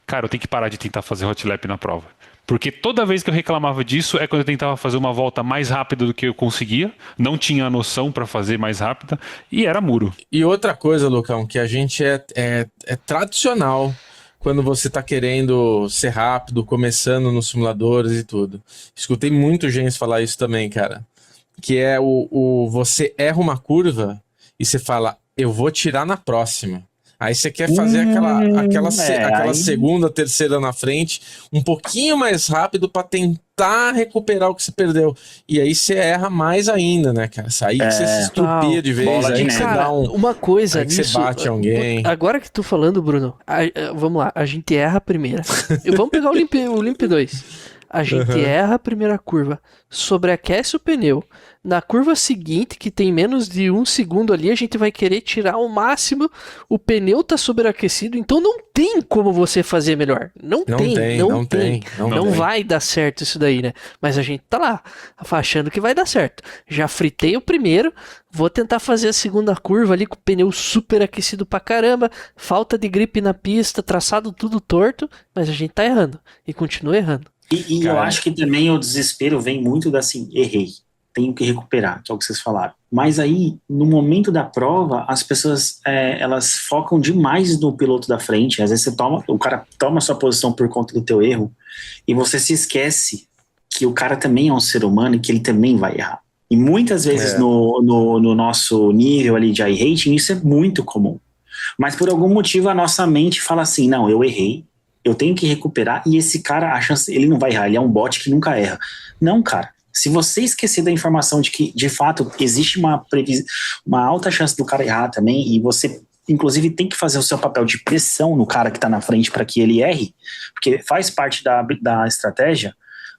cara, eu tenho que parar de tentar fazer hot lap na prova. Porque toda vez que eu reclamava disso é quando eu tentava fazer uma volta mais rápida do que eu conseguia, não tinha a noção para fazer mais rápida e era muro. E outra coisa, Lucão, que a gente é tradicional quando você tá querendo ser rápido, começando nos simuladores e tudo. Escutei muito gente falar isso também, cara. Que é você erra uma curva e você fala, eu vou tirar na próxima. Aí você quer fazer aquela segunda, terceira na frente, um pouquinho mais rápido para tentar recuperar o que você perdeu. E aí você erra mais ainda, né, cara? Aí que você se estupia de vez, aí que você dá uma coisa aí que você bate alguém. Agora que tu falando, Bruno, vamos lá, a gente erra a primeira. Vamos pegar o Limp 2. A gente erra a primeira curva, sobreaquece o pneu. Na curva seguinte, que tem menos de 1 segundo ali, a gente vai querer tirar ao máximo. O pneu tá sobreaquecido, então não tem como você fazer melhor. Não tem. Não vai dar certo isso daí, né? Mas a gente tá lá, achando que vai dar certo. Já fritei o primeiro, vou tentar fazer a segunda curva ali com o pneu superaquecido pra caramba, falta de grip na pista, traçado tudo torto, mas a gente tá errando e continua errando. E eu acho que também o desespero vem muito da assim, errei, tenho que recuperar, que é o que vocês falaram. Mas aí, no momento da prova, as pessoas, elas focam demais no piloto da frente. Às vezes o cara toma sua posição por conta do teu erro, e você se esquece que o cara também é um ser humano e que ele também vai errar. E muitas vezes no nosso nível ali de iRating, isso é muito comum. Mas por algum motivo a nossa mente fala assim, não, eu errei, eu tenho que recuperar, e esse cara, a chance, ele não vai errar, ele é um bot que nunca erra. Não, cara. Se você esquecer da informação de que, de fato, existe uma alta chance do cara errar também, e você, inclusive, tem que fazer o seu papel de pressão no cara que está na frente para que ele erre, porque faz parte da estratégia,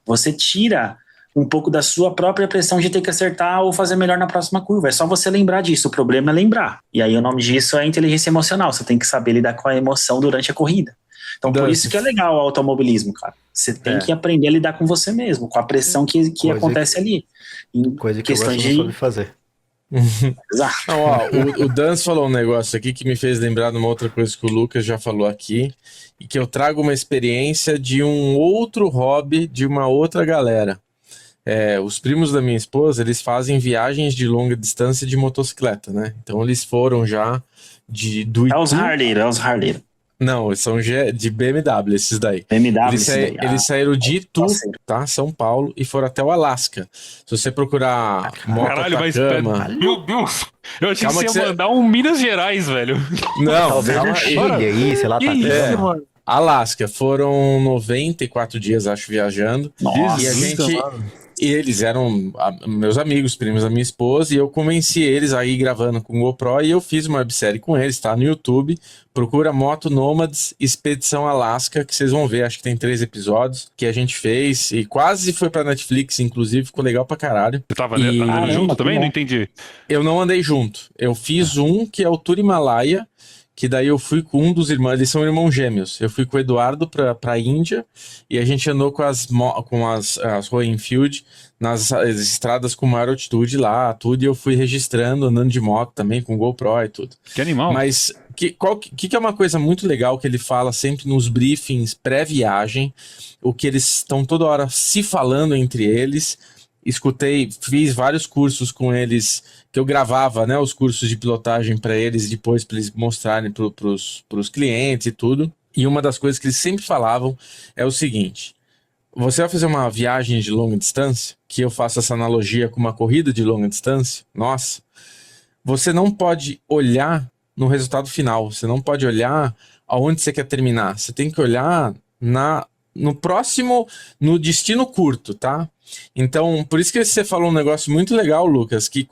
você tira um pouco da sua própria pressão de ter que acertar ou fazer melhor na próxima curva. É só você lembrar disso, o problema é lembrar. E aí o nome disso é inteligência emocional, você tem que saber lidar com a emoção durante a corrida. Então por isso que é legal o automobilismo, cara. Você tem que aprender a lidar com você mesmo, com a pressão que acontece ali. Em Coisa que eu gosto não soube fazer. Exato. Não, ó, o Dans falou um negócio aqui que me fez lembrar de uma outra coisa que o Lucas já falou aqui, e que eu trago uma experiência de um outro hobby de uma outra galera. Os primos da minha esposa, eles fazem viagens de longa distância de motocicleta, né? Então eles foram já do Itu... É os Harley. Não, são de BMW, esses daí. BMW, eles saíram de Itu, tá? São Paulo, e foram até o Alasca. Se você procurar moto Caralho, mas Atacama... meu Deus! Eu achei Calma que que você ia mandar um Minas Gerais, velho. Não, Talvez calma um aí. Chile aí, sei lá, Que tá isso, vendo? mano? Alasca, foram 94 dias, acho, viajando. Nossa, E a gente... E eles eram meus amigos, primos da minha esposa, e eu convenci eles a ir gravando com o GoPro, e eu fiz uma websérie com eles, tá no YouTube. Procura Moto Nomads Expedição Alasca, que vocês vão ver, acho que tem 3 episódios que a gente fez, e quase foi pra Netflix, inclusive, ficou legal pra caralho. Você tava andando junto também? Não entendi. Eu não andei junto, eu fiz um que é o Tour Himalaia, que daí eu fui com um dos irmãos, eles são irmãos gêmeos. Eu fui com o Eduardo pra Índia, e a gente andou com as Royal Enfield nas estradas com maior altitude lá, tudo, e eu fui registrando, andando de moto também, com GoPro e tudo. Que animal. Mas que é uma coisa muito legal que ele fala sempre nos briefings pré-viagem, o que eles estão toda hora se falando entre eles. Fiz vários cursos com eles, que eu gravava, né, os cursos de pilotagem para eles, depois para eles mostrarem para os clientes e tudo. E uma das coisas que eles sempre falavam é o seguinte: você vai fazer uma viagem de longa distância, que eu faço essa analogia com uma corrida de longa distância, nossa, você não pode olhar no resultado final, você não pode olhar aonde você quer terminar, você tem que olhar no próximo, no destino curto, tá? Então, por isso que você falou um negócio muito legal, Lucas, que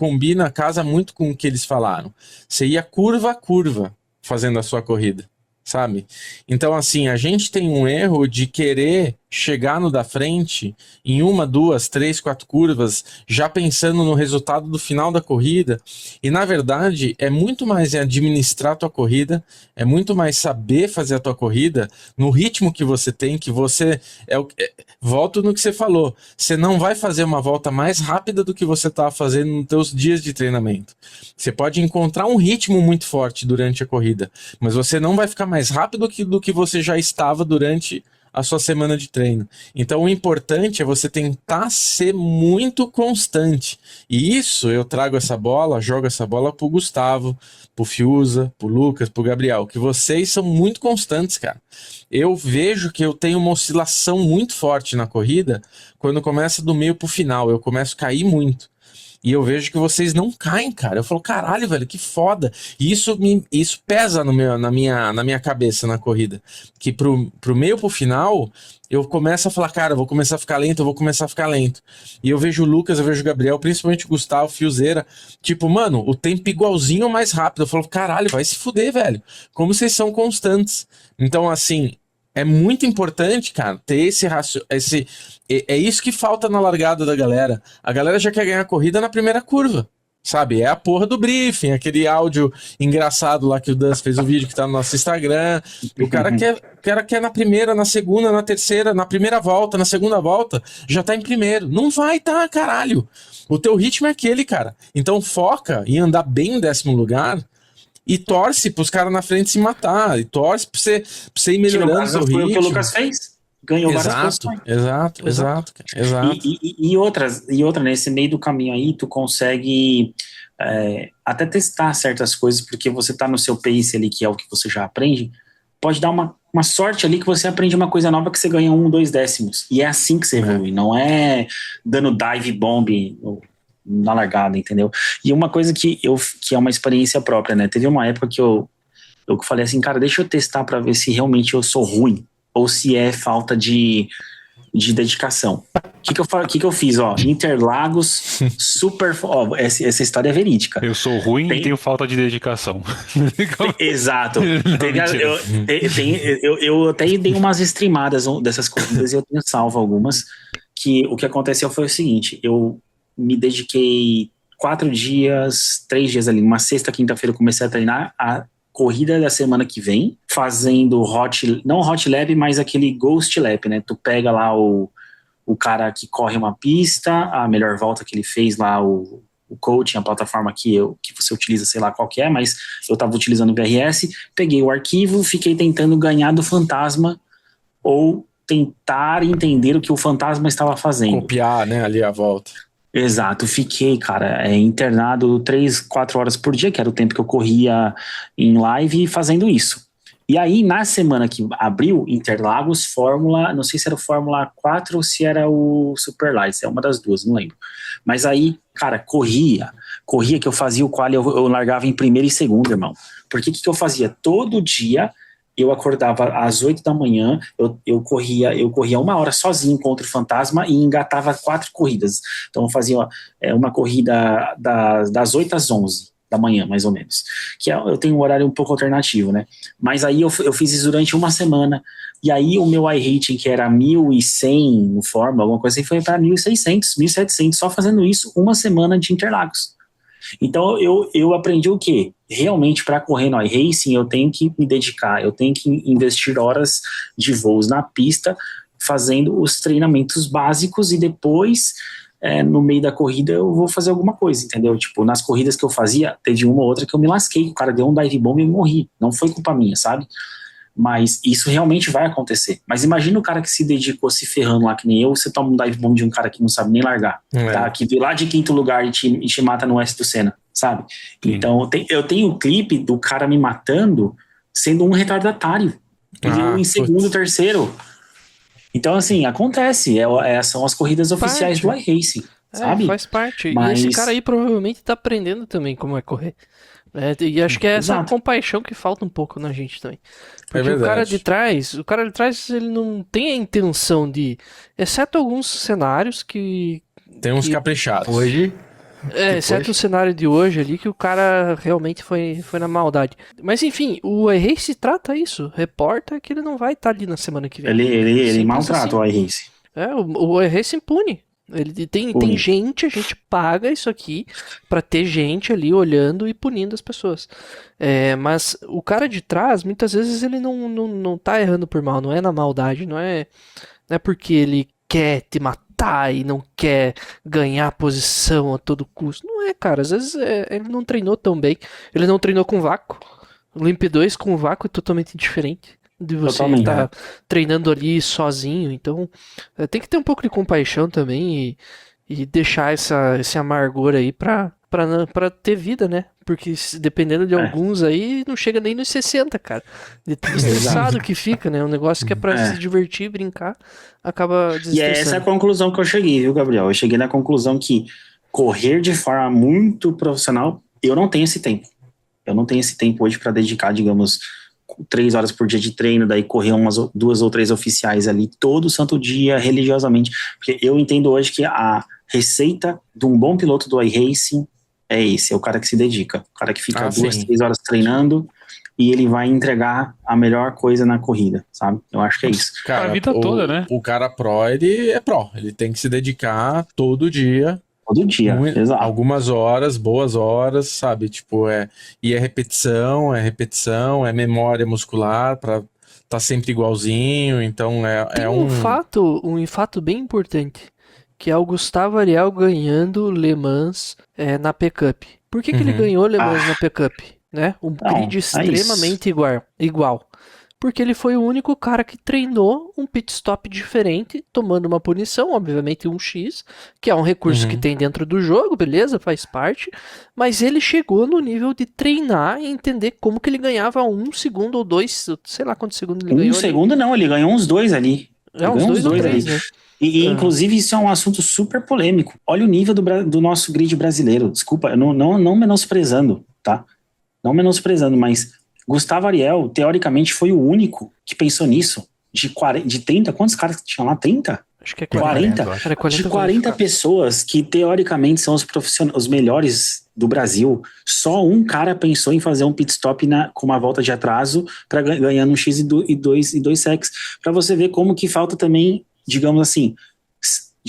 casa muito com o que eles falaram. Você ia curva a curva fazendo a sua corrida, sabe? Então, assim, a gente tem um erro de querer chegar no da frente em 1, 2, 3, 4 curvas, já pensando no resultado do final da corrida, e na verdade é muito mais administrar a tua corrida, é muito mais saber fazer a tua corrida no ritmo que você tem, que você volto no que você falou, você não vai fazer uma volta mais rápida do que você estava fazendo nos teus dias de treinamento. Você pode encontrar um ritmo muito forte durante a corrida, mas você não vai ficar mais rápido do que você já estava durante a sua semana de treino. Então o importante é você tentar ser muito constante. E isso eu jogo essa bola pro Gustavo, pro Fiuza, pro Lucas, pro Gabriel, que vocês são muito constantes, cara. Eu vejo que eu tenho uma oscilação muito forte na corrida quando começa do meio pro final. Eu começo a cair muito. E eu vejo que vocês não caem, cara. Eu falo, caralho, velho, que foda. E isso pesa na minha cabeça na corrida. Que pro meio pro final, eu começo a falar, cara, eu vou começar a ficar lento. E eu vejo o Lucas, eu vejo o Gabriel, principalmente o Gustavo, Fiozeira, tipo, mano, o tempo igualzinho ou mais rápido. Eu falo, caralho, vai se fuder, velho. Como vocês são constantes. Então, assim, é muito importante, cara, ter é isso que falta na largada da galera. A galera já quer ganhar a corrida na primeira curva, sabe? É a porra do briefing, aquele áudio engraçado lá que o Dance fez o vídeo que tá no nosso Instagram. O cara quer na primeira, na segunda, na terceira, na primeira volta, na segunda volta, já tá em primeiro. Não vai tá, caralho. O teu ritmo é aquele, cara. Então foca em andar bem em 10º lugar e torce pros caras na frente se matar. E torce pra você ir melhorando o seu ritmo. Foi o que o Lucas fez. Ganhou várias posições. Exato. E outra, nesse meio do caminho aí, tu consegue até testar certas coisas, porque você tá no seu pace ali, que é o que você já aprende. Pode dar uma sorte ali que você aprende uma coisa nova que você ganha 1, 2 décimos. E é assim que você evolui, não é dando dive bomb na largada, entendeu? E uma coisa que é uma experiência própria, né? Teve uma época que eu falei assim, cara, deixa eu testar pra ver se realmente eu sou ruim ou se é falta de dedicação. O que eu fiz, ó? Interlagos, essa história é verídica. Eu sou ruim e tenho falta de dedicação. Exato. Eu até dei umas streamadas dessas corridas e eu tenho salvo algumas. que o que aconteceu foi o seguinte, eu me dediquei 4 dias, 3 dias ali, uma sexta, quinta-feira eu comecei a treinar a corrida da semana que vem, fazendo não hot lap, mas aquele ghost lap, né? Tu pega lá o cara que corre uma pista, a melhor volta que ele fez lá, o coaching, a plataforma que você utiliza, sei lá qual que é, mas eu estava utilizando o VRS, peguei o arquivo, fiquei tentando ganhar do fantasma ou tentar entender o que o fantasma estava fazendo. Copiar, né, ali a volta. Exato, fiquei, cara, internado 3, 4 horas por dia, que era o tempo que eu corria em live fazendo isso. E aí, na semana que abriu, Interlagos, Fórmula, não sei se era o Fórmula 4 ou se era o Super Lights, é uma das duas, não lembro. Mas aí, cara, corria que eu fazia o qual eu largava em primeiro e segundo, irmão. Porque o que eu fazia? Todo dia eu acordava às 8 da manhã, eu corria 1 hora sozinho contra o fantasma e engatava 4 corridas. Então eu fazia uma corrida das 8 às 11 da manhã, mais ou menos. Eu tenho um horário um pouco alternativo, né? Mas aí eu fiz isso durante uma semana, e aí o meu iRating, que era 1.100 no Fórmula, alguma coisa assim, foi para 1.600, 1.700, só fazendo isso uma semana de Interlagos. Então eu aprendi o quê? Realmente, para correr no iRacing, eu tenho que me dedicar, eu tenho que investir horas de voos na pista, fazendo os treinamentos básicos, e depois, no meio da corrida, eu vou fazer alguma coisa, entendeu? Tipo, nas corridas que eu fazia, teve uma ou outra que eu me lasquei, o cara deu um dive bomb e eu morri, não foi culpa minha, sabe? Mas isso realmente vai acontecer. Mas imagina o cara que se dedicou se ferrando lá, que nem eu, você toma um dive bomb de um cara que não sabe nem largar, tá? Que veio lá de 5º lugar e te mata no S do Senna, sabe? Então eu tenho o clipe do cara me matando sendo um retardatário. E eu em segundo, terceiro. Então, assim, acontece. São as corridas oficiais do iRacing, sabe? Faz parte. Mas... E esse cara aí provavelmente tá aprendendo também como é correr. E acho que é essa compaixão que falta um pouco na gente também. Porque o cara de trás, ele não tem a intenção de... Exceto alguns cenários que... Tem uns caprichados. Hoje... exceto o cenário de hoje ali, que o cara realmente foi na maldade. Mas enfim, o iRace trata isso. Reporta que ele não vai estar ali na semana que vem. Ele maltrata o iRace. O iRace impune. Ele tem gente, a gente paga isso aqui pra ter gente ali olhando e punindo as pessoas. Mas o cara de trás, muitas vezes ele não tá errando por mal, não é na maldade, não é porque ele quer te matar e não quer ganhar posição a todo custo. Não é, cara, às vezes ele não treinou tão bem, ele não treinou com vácuo. O Limp 2 com vácuo é totalmente diferente de você estar treinando ali sozinho. Então tem que ter um pouco de compaixão também e deixar esse amargor aí pra ter vida, né? Porque dependendo de alguns aí, não chega nem nos 60, cara. De tão estressado que fica, né? Um negócio que é pra se divertir, brincar, acaba desestressando. E essa é a conclusão que eu cheguei, viu, Gabriel? Eu cheguei na conclusão que correr de forma muito profissional, eu não tenho esse tempo. Eu não tenho esse tempo hoje pra dedicar, digamos, 3 horas por dia de treino, daí correr 2 ou 3 oficiais ali todo santo dia, religiosamente. Porque eu entendo hoje que a receita de um bom piloto do iRacing é o cara que se dedica, o cara que fica 2, 3 horas treinando e ele vai entregar a melhor coisa na corrida, sabe? Eu acho que é isso. Cara, a vida toda, né? O cara pró, ele é pró, ele tem que se dedicar todo dia. Todo dia, exato. Algumas horas, boas horas, sabe? Tipo, e é repetição, é memória muscular pra tá sempre igualzinho, então Tem um fato bem importante, que é o Gustavo Ariel ganhando Le Mans na Pickup. Por que ele ganhou Le Mans na Pickup? Né? Um grid extremamente igual. Porque ele foi o único cara que treinou um pit stop diferente, tomando uma punição, obviamente 1x, que é um recurso que tem dentro do jogo, beleza, faz parte, mas ele chegou no nível de treinar e entender como que ele ganhava 1 segundo ou 2, sei lá quantos segundos ele ganhou. 1 segundo não, ele ganhou uns 2 ali. Uns 2 ou 3, né? E inclusive isso é um assunto super polêmico. Olha o nível do nosso grid brasileiro. Desculpa, não menosprezando, tá? Não menosprezando, mas Gustavo Ariel, teoricamente, foi o único que pensou nisso. De 30, quantos caras tinham lá? 30? Acho que é 40. 40 de 40 pessoas que teoricamente são os melhores do Brasil, só um cara pensou em fazer um pit stop com uma volta de atraso para ganhar um X e 2 secs. Para você ver como que falta também, digamos assim,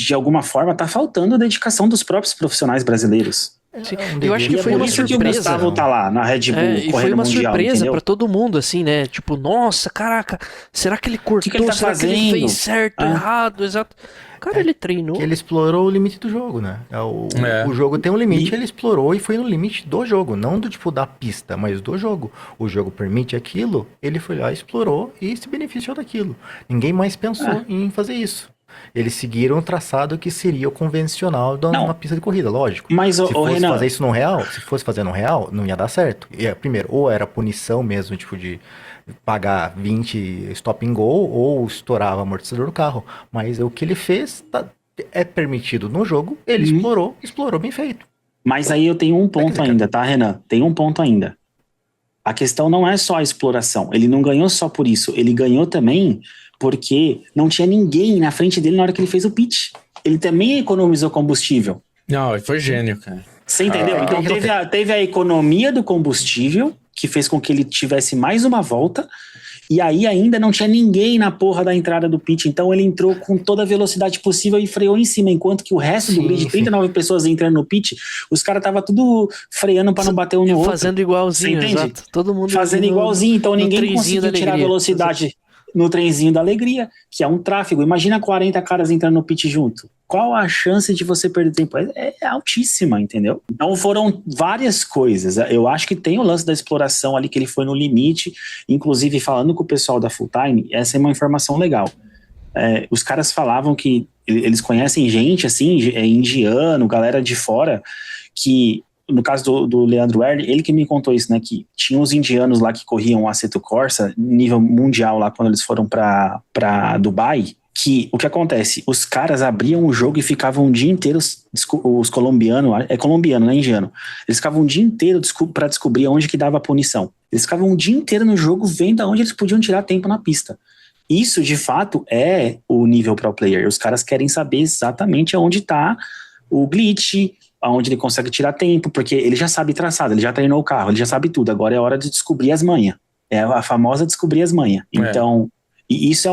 de alguma forma, tá faltando a dedicação dos próprios profissionais brasileiros. Sim. um Eu acho que deveria foi Por uma isso que o surpresa. Gustavo tá lá na Red Bull, E foi correndo uma mundial, surpresa entendeu? pra todo mundo, assim, né? Tipo, nossa, caraca, será que ele cortou? que ele tá será que ele fazendo? fez certo, Ah. errado, exato? Cara, ele treinou. Que ele explorou o limite do jogo, né? O jogo tem um limite, ele explorou e foi no limite do jogo, não do tipo da pista, mas do jogo. O jogo permite aquilo, ele foi lá, explorou e se beneficiou daquilo. Ninguém mais pensou em fazer isso. Eles seguiram o traçado que seria o convencional de Não. uma pista de corrida, lógico. Mas, Se ô fosse Renan, fazer isso no real, se fosse fazer no real, não ia dar certo. Primeiro, ou era punição mesmo, tipo de pagar 20 stop and go, ou estourava o amortecedor do carro. Mas o que ele fez é permitido no jogo, ele explorou bem feito. mas aí eu tenho um ponto ainda, tá, Renan? Tem um ponto ainda. A questão não é só a exploração. Ele não ganhou só por isso. Ele ganhou também porque não tinha ninguém na frente dele na hora que ele fez o pitch. Ele também economizou combustível. Não, ele foi gênio, cara. Você entendeu? Então teve a economia do combustível, que fez com que ele tivesse mais uma volta, e aí ainda não tinha ninguém na porra da entrada do pit, então ele entrou com toda a velocidade possível e freou em cima, enquanto que o resto do grid, 39 pessoas entrando no pit, os caras tava tudo freando pra não bater um no outro. Fazendo igualzinho, Você entende? exato. Todo mundo Fazendo ali no- igualzinho, então no ninguém trenzinho conseguiu da tirar a alegria. velocidade no trenzinho da alegria, que é um tráfego. Imagina 40 caras entrando no pit junto. Qual a chance de você perder tempo? É altíssima, entendeu? Então foram várias coisas. Eu acho que tem o lance da exploração ali, que ele foi no limite. Inclusive, falando com o pessoal da Full Time, essa é uma informação legal. Os caras falavam que eles conhecem gente, assim, indiano, galera de fora, que, no caso do Leandro Erli, ele que me contou isso, né, que tinha os indianos lá que corriam o Assetto Corsa, nível mundial lá, quando eles foram pra Dubai, que o que acontece? Os caras abriam o jogo e ficavam um dia inteiro, os colombianos, é colombiano, não é indiano, eles ficavam um dia inteiro pra descobrir onde que dava a punição. Eles ficavam um dia inteiro no jogo vendo aonde eles podiam tirar tempo na pista. Isso, de fato, é o nível pro player. Os caras querem saber exatamente aonde tá o glitch, aonde ele consegue tirar tempo, porque ele já sabe traçado, ele já treinou o carro, ele já sabe tudo. Agora é hora de descobrir as manhas. É a famosa descobrir as manhas. Então, e isso é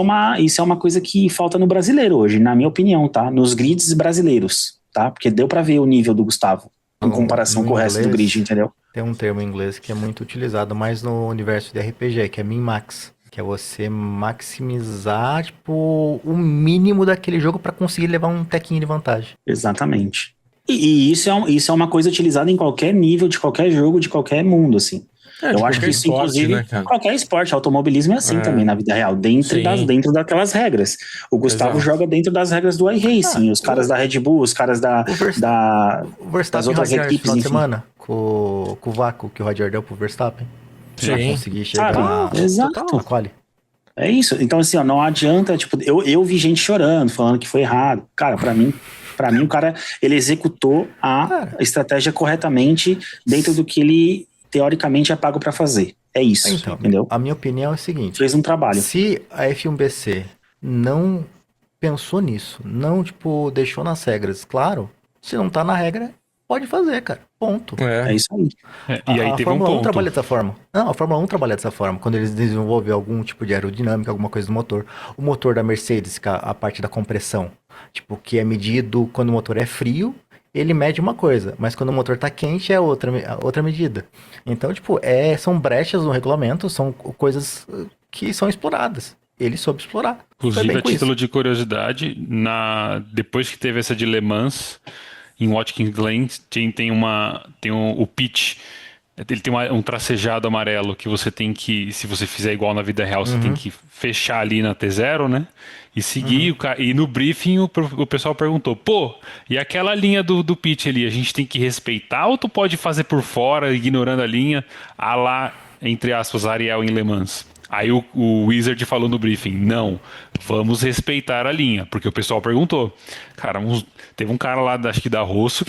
uma coisa que falta no brasileiro hoje, na minha opinião, tá? Nos grids brasileiros, tá? Porque deu pra ver o nível do Gustavo em comparação com o resto do grid, entendeu? Tem um termo em inglês que é muito utilizado mais no universo de RPG, que é min-max, que é você maximizar, tipo, o mínimo daquele jogo pra conseguir levar um tequinho de vantagem. Exatamente. E isso é uma coisa utilizada em qualquer nível, de qualquer jogo, de qualquer mundo, assim. Eu acho que isso, esporte, inclusive, né, cara? qualquer esporte, automobilismo é assim também na vida real, Sim. dentro daquelas regras. O Gustavo Exato. joga dentro das regras do iRacing, os caras da Red Bull, os caras O das Verstappen outras Radiar esse equipes, final de enfim. semana, com o vácuo que o Radiar deu pro Verstappen, pra Sim. conseguir chegar Sabe? Exato. na quali. É isso. Então, assim, ó, não adianta, tipo, eu vi gente chorando, falando que foi errado. Cara, pra mim o cara, ele executou a estratégia corretamente dentro do que ele, teoricamente, é pago pra fazer. É isso, Então, entendeu? a minha opinião é o seguinte: Fez um trabalho. se a F1BC não pensou nisso, não, tipo, deixou nas regras, claro, se não tá na regra, pode fazer, cara. Ponto. É isso aí. E aí a teve Fórmula 1 ponto. trabalha dessa forma. Não, a Fórmula 1 trabalha dessa forma. Quando eles desenvolvem algum tipo de aerodinâmica, alguma coisa do motor. O motor da Mercedes, que é a parte da compressão, tipo, que é medido quando o motor é frio, ele mede uma coisa, mas quando o motor tá quente é outra medida. Então, tipo, são brechas no regulamento, são coisas que são exploradas. Ele soube explorar. Foi Inclusive, bem a com isso. título de curiosidade, depois que teve essa de Le Mans, em Watkins Glen, tem o pitch. Ele tem um tracejado amarelo que você tem que, se você fizer igual na vida real, você tem que fechar ali na T0, né? E seguir. E no briefing o pessoal perguntou, pô, e aquela linha do pitch ali, a gente tem que respeitar ou tu pode fazer por fora, ignorando a linha, a lá, entre aspas, Ariel em Le Mans? Aí o Wizard falou no briefing, não, vamos respeitar a linha, porque o pessoal perguntou. Cara, teve um cara lá, acho que da Rosso,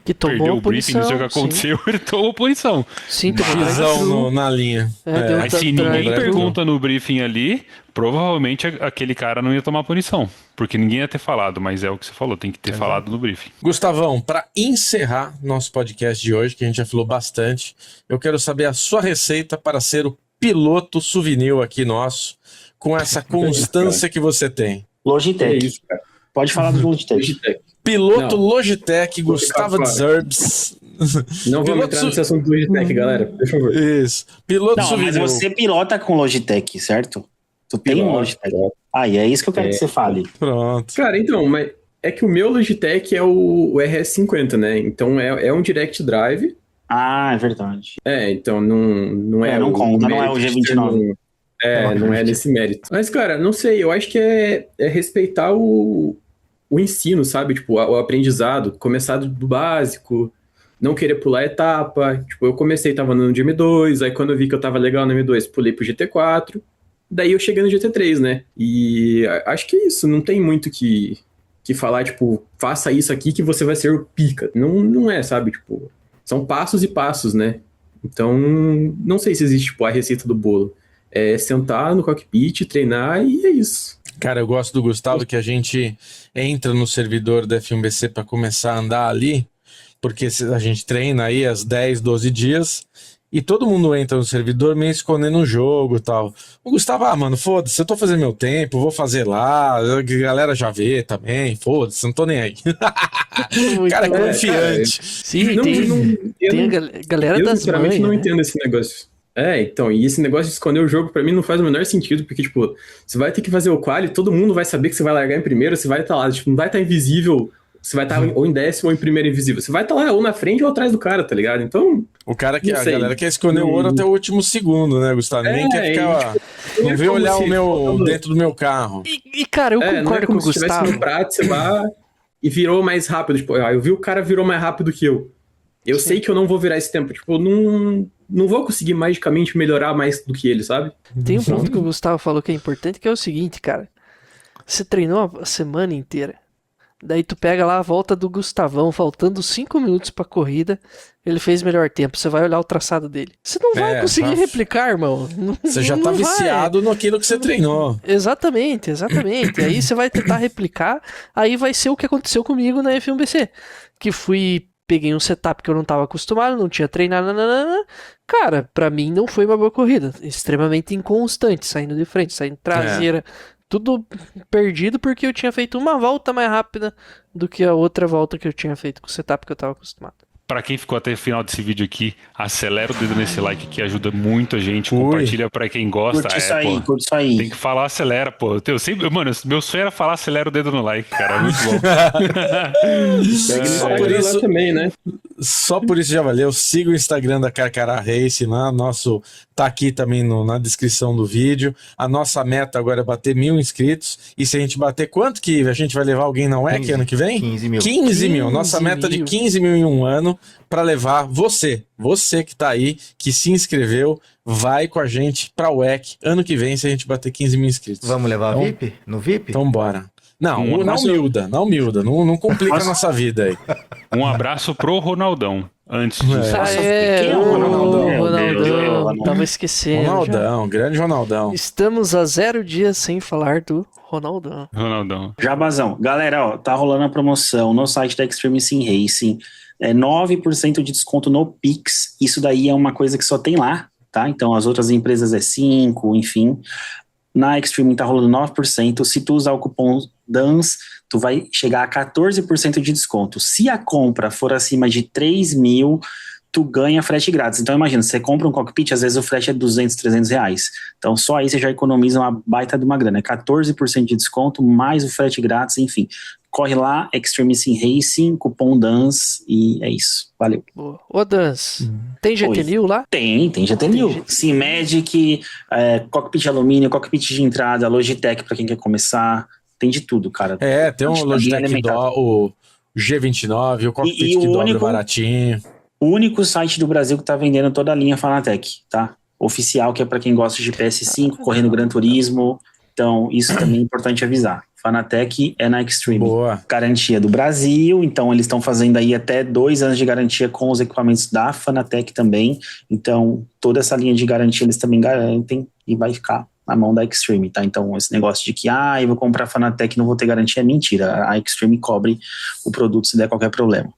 Que tomou perdeu o punição, briefing, não sei o que aconteceu, ele tomou punição. Sim, tomou Visão na linha. deu Mas se drive ninguém thru. pergunta no briefing ali, provavelmente aquele cara não ia tomar punição, porque ninguém ia ter falado, mas é o que você falou, tem que ter falado no briefing. Gustavão, para encerrar nosso podcast de hoje, que a gente já falou bastante, eu quero saber a sua receita para ser o piloto souvenir aqui nosso, com essa constância que você tem. Logitech. É isso, cara. Pode falar do Logitech. Logitech. Piloto Não. Logitech, Gustavo claro. Deserbs. Não vamos Piloto entrar nesse assunto do Logitech, galera, por favor. Isso. Piloto Não, mas Suvideu. você pilota com Logitech, certo? Tu tem um Piloto, Logitech. piloto. Ah, e é isso que eu quero que você fale. Pronto. Cara, então, mas é que o meu Logitech é o RS50, né? Então é um Direct Drive. Ah, é verdade. Então não é não conta, não é o mérito de ter G29. não é nesse mérito. Mas, cara, não sei, eu acho que é respeitar o ensino, sabe? Tipo, o aprendizado, começar do básico, não querer pular etapa. Tipo, eu comecei, tava no M2, aí quando eu vi que eu tava legal no M2, pulei pro GT4, daí eu cheguei no GT3, né? E acho que é isso, não tem muito que falar, tipo, faça isso aqui que você vai ser o pica. Não é, sabe? Tipo, são passos e passos, né? Então, não sei se existe, tipo, a receita do bolo. É sentar no cockpit, treinar e é isso. Cara, eu gosto do Gustavo que a gente entra no servidor da F1BC para começar a andar ali, porque a gente treina aí às 10, 12 dias e todo mundo entra no servidor meio escondendo o jogo e tal. O Gustavo, mano, foda-se, eu tô fazendo meu tempo, vou fazer lá, a galera já vê também, foda-se, não tô nem aí. Cara, bom. confiante. Sim, Não, tem a galera eu das sinceramente mães, não né? entendo esse negócio. Então, e esse negócio de esconder o jogo pra mim não faz o menor sentido, porque, tipo, você vai ter que fazer o quali, todo mundo vai saber que você vai largar em primeiro, você vai estar lá, tipo, não vai estar invisível, você vai estar ou em décimo ou em primeiro invisível, você vai estar lá ou na frente ou atrás do cara, tá ligado? Então, O cara que Não a sei. galera quer esconder o ouro até o último segundo, né, Gustavo? Ninguém quer ficar. Não é vê como olhar se o meu faltando- dentro do meu carro. E, cara, eu não é concordo com como o se estivesse Gustavo. no prato, você vai e virou mais rápido, tipo, eu vi o cara virou mais rápido que eu. Eu Sim. sei que eu não vou virar esse tempo, tipo, eu não vou conseguir magicamente melhorar mais do que ele, sabe? Tem um ponto que o Gustavo falou que é importante, que é o seguinte, cara. Você treinou a semana inteira. Daí tu pega lá a volta do Gustavão, faltando 5 minutos pra corrida, ele fez melhor tempo. Você vai olhar o traçado dele. Você não vai conseguir tá. replicar, irmão. Você já tá Não vai. viciado naquilo que você treinou. Exatamente. Aí você vai tentar replicar, aí vai ser o que aconteceu comigo na F1BC. Que peguei um setup que eu não tava acostumado, não tinha treinado, nananana. Cara, pra mim não foi uma boa corrida. Extremamente inconstante, saindo de frente, saindo traseira. Tudo perdido porque eu tinha feito uma volta mais rápida do que a outra volta que eu tinha feito com o setup que eu tava acostumado. Pra quem ficou até o final desse vídeo aqui, acelera o dedo nesse like que ajuda muito a gente. Compartilha pra quem gosta. Curte isso aí, curte isso aí. Tem que falar acelera, pô. Mano, meu sonho era falar acelera o dedo no like, cara. Muito bom. Só por por isso- isso também, né? Só por isso já valeu. Siga o Instagram da Carcará Race lá. Tá aqui também na descrição do vídeo. A nossa meta agora é bater 1.000 inscritos. E se a gente bater, quanto que a gente vai levar alguém na WEC 15. ano que vem? 15 mil. 15 mil. Nossa 15 meta de mil. 15 mil em um ano para levar você que tá aí, que se inscreveu, vai com a gente pra WEC ano que vem se a gente bater 15 mil inscritos. Vamos levar Então- VIP? No VIP? Então bora. Não, não Nossa. humilda, não complica a nossa vida aí. Um abraço pro Ronaldão. Antes disso. Nossa, Quem é o Ronaldão? Meu Deus, Ronaldão. Deus. Tava esquecendo. já. Ronaldão, grande Ronaldão. Estamos a 0 dias sem falar do Ronaldão. Ronaldão. Jabazão. Galera, ó, tá rolando a promoção no site da Extreme Sim Racing. 9% de desconto no Pix. Isso daí é uma coisa que só tem lá, tá? Então as outras empresas é 5%, enfim. Na Extreme tá rolando 9%. Se tu usar o cupom DANS, tu vai chegar a 14% de desconto. Se a compra for acima de 3 mil, tu ganha frete grátis. Então imagina, você compra um cockpit, às vezes o frete é 200, 300 reais. Então só aí você já economiza uma baita de uma grana. É 14% de desconto, mais o frete grátis, enfim. Corre lá, Extreme Sim Racing, cupom DANS, e é isso. Valeu. Boa. Ô, Dans, tem GT Oi. New lá? Tem GT1000. GT1000. Sim, Magic, cockpit de alumínio, cockpit de entrada, Logitech pra quem quer começar. Tem de tudo, cara. Tem um Acho que tá bem Logitech alimentado. o G29, o cockpit E o que dobra único- baratinho. O único site do Brasil que tá vendendo toda a linha Fanatec, tá? Oficial, que é pra quem gosta de PS5, correndo Gran Turismo. Então, isso também é importante avisar. Fanatec é na Extreme. Boa. Garantia do Brasil, então eles estão fazendo aí até 2 anos de garantia com os equipamentos da Fanatec também. Então, toda essa linha de garantia eles também garantem e vai ficar na mão da Extreme, tá? Então, esse negócio de que, eu vou comprar a Fanatec e não vou ter garantia é mentira. A Extreme cobre o produto se der qualquer problema.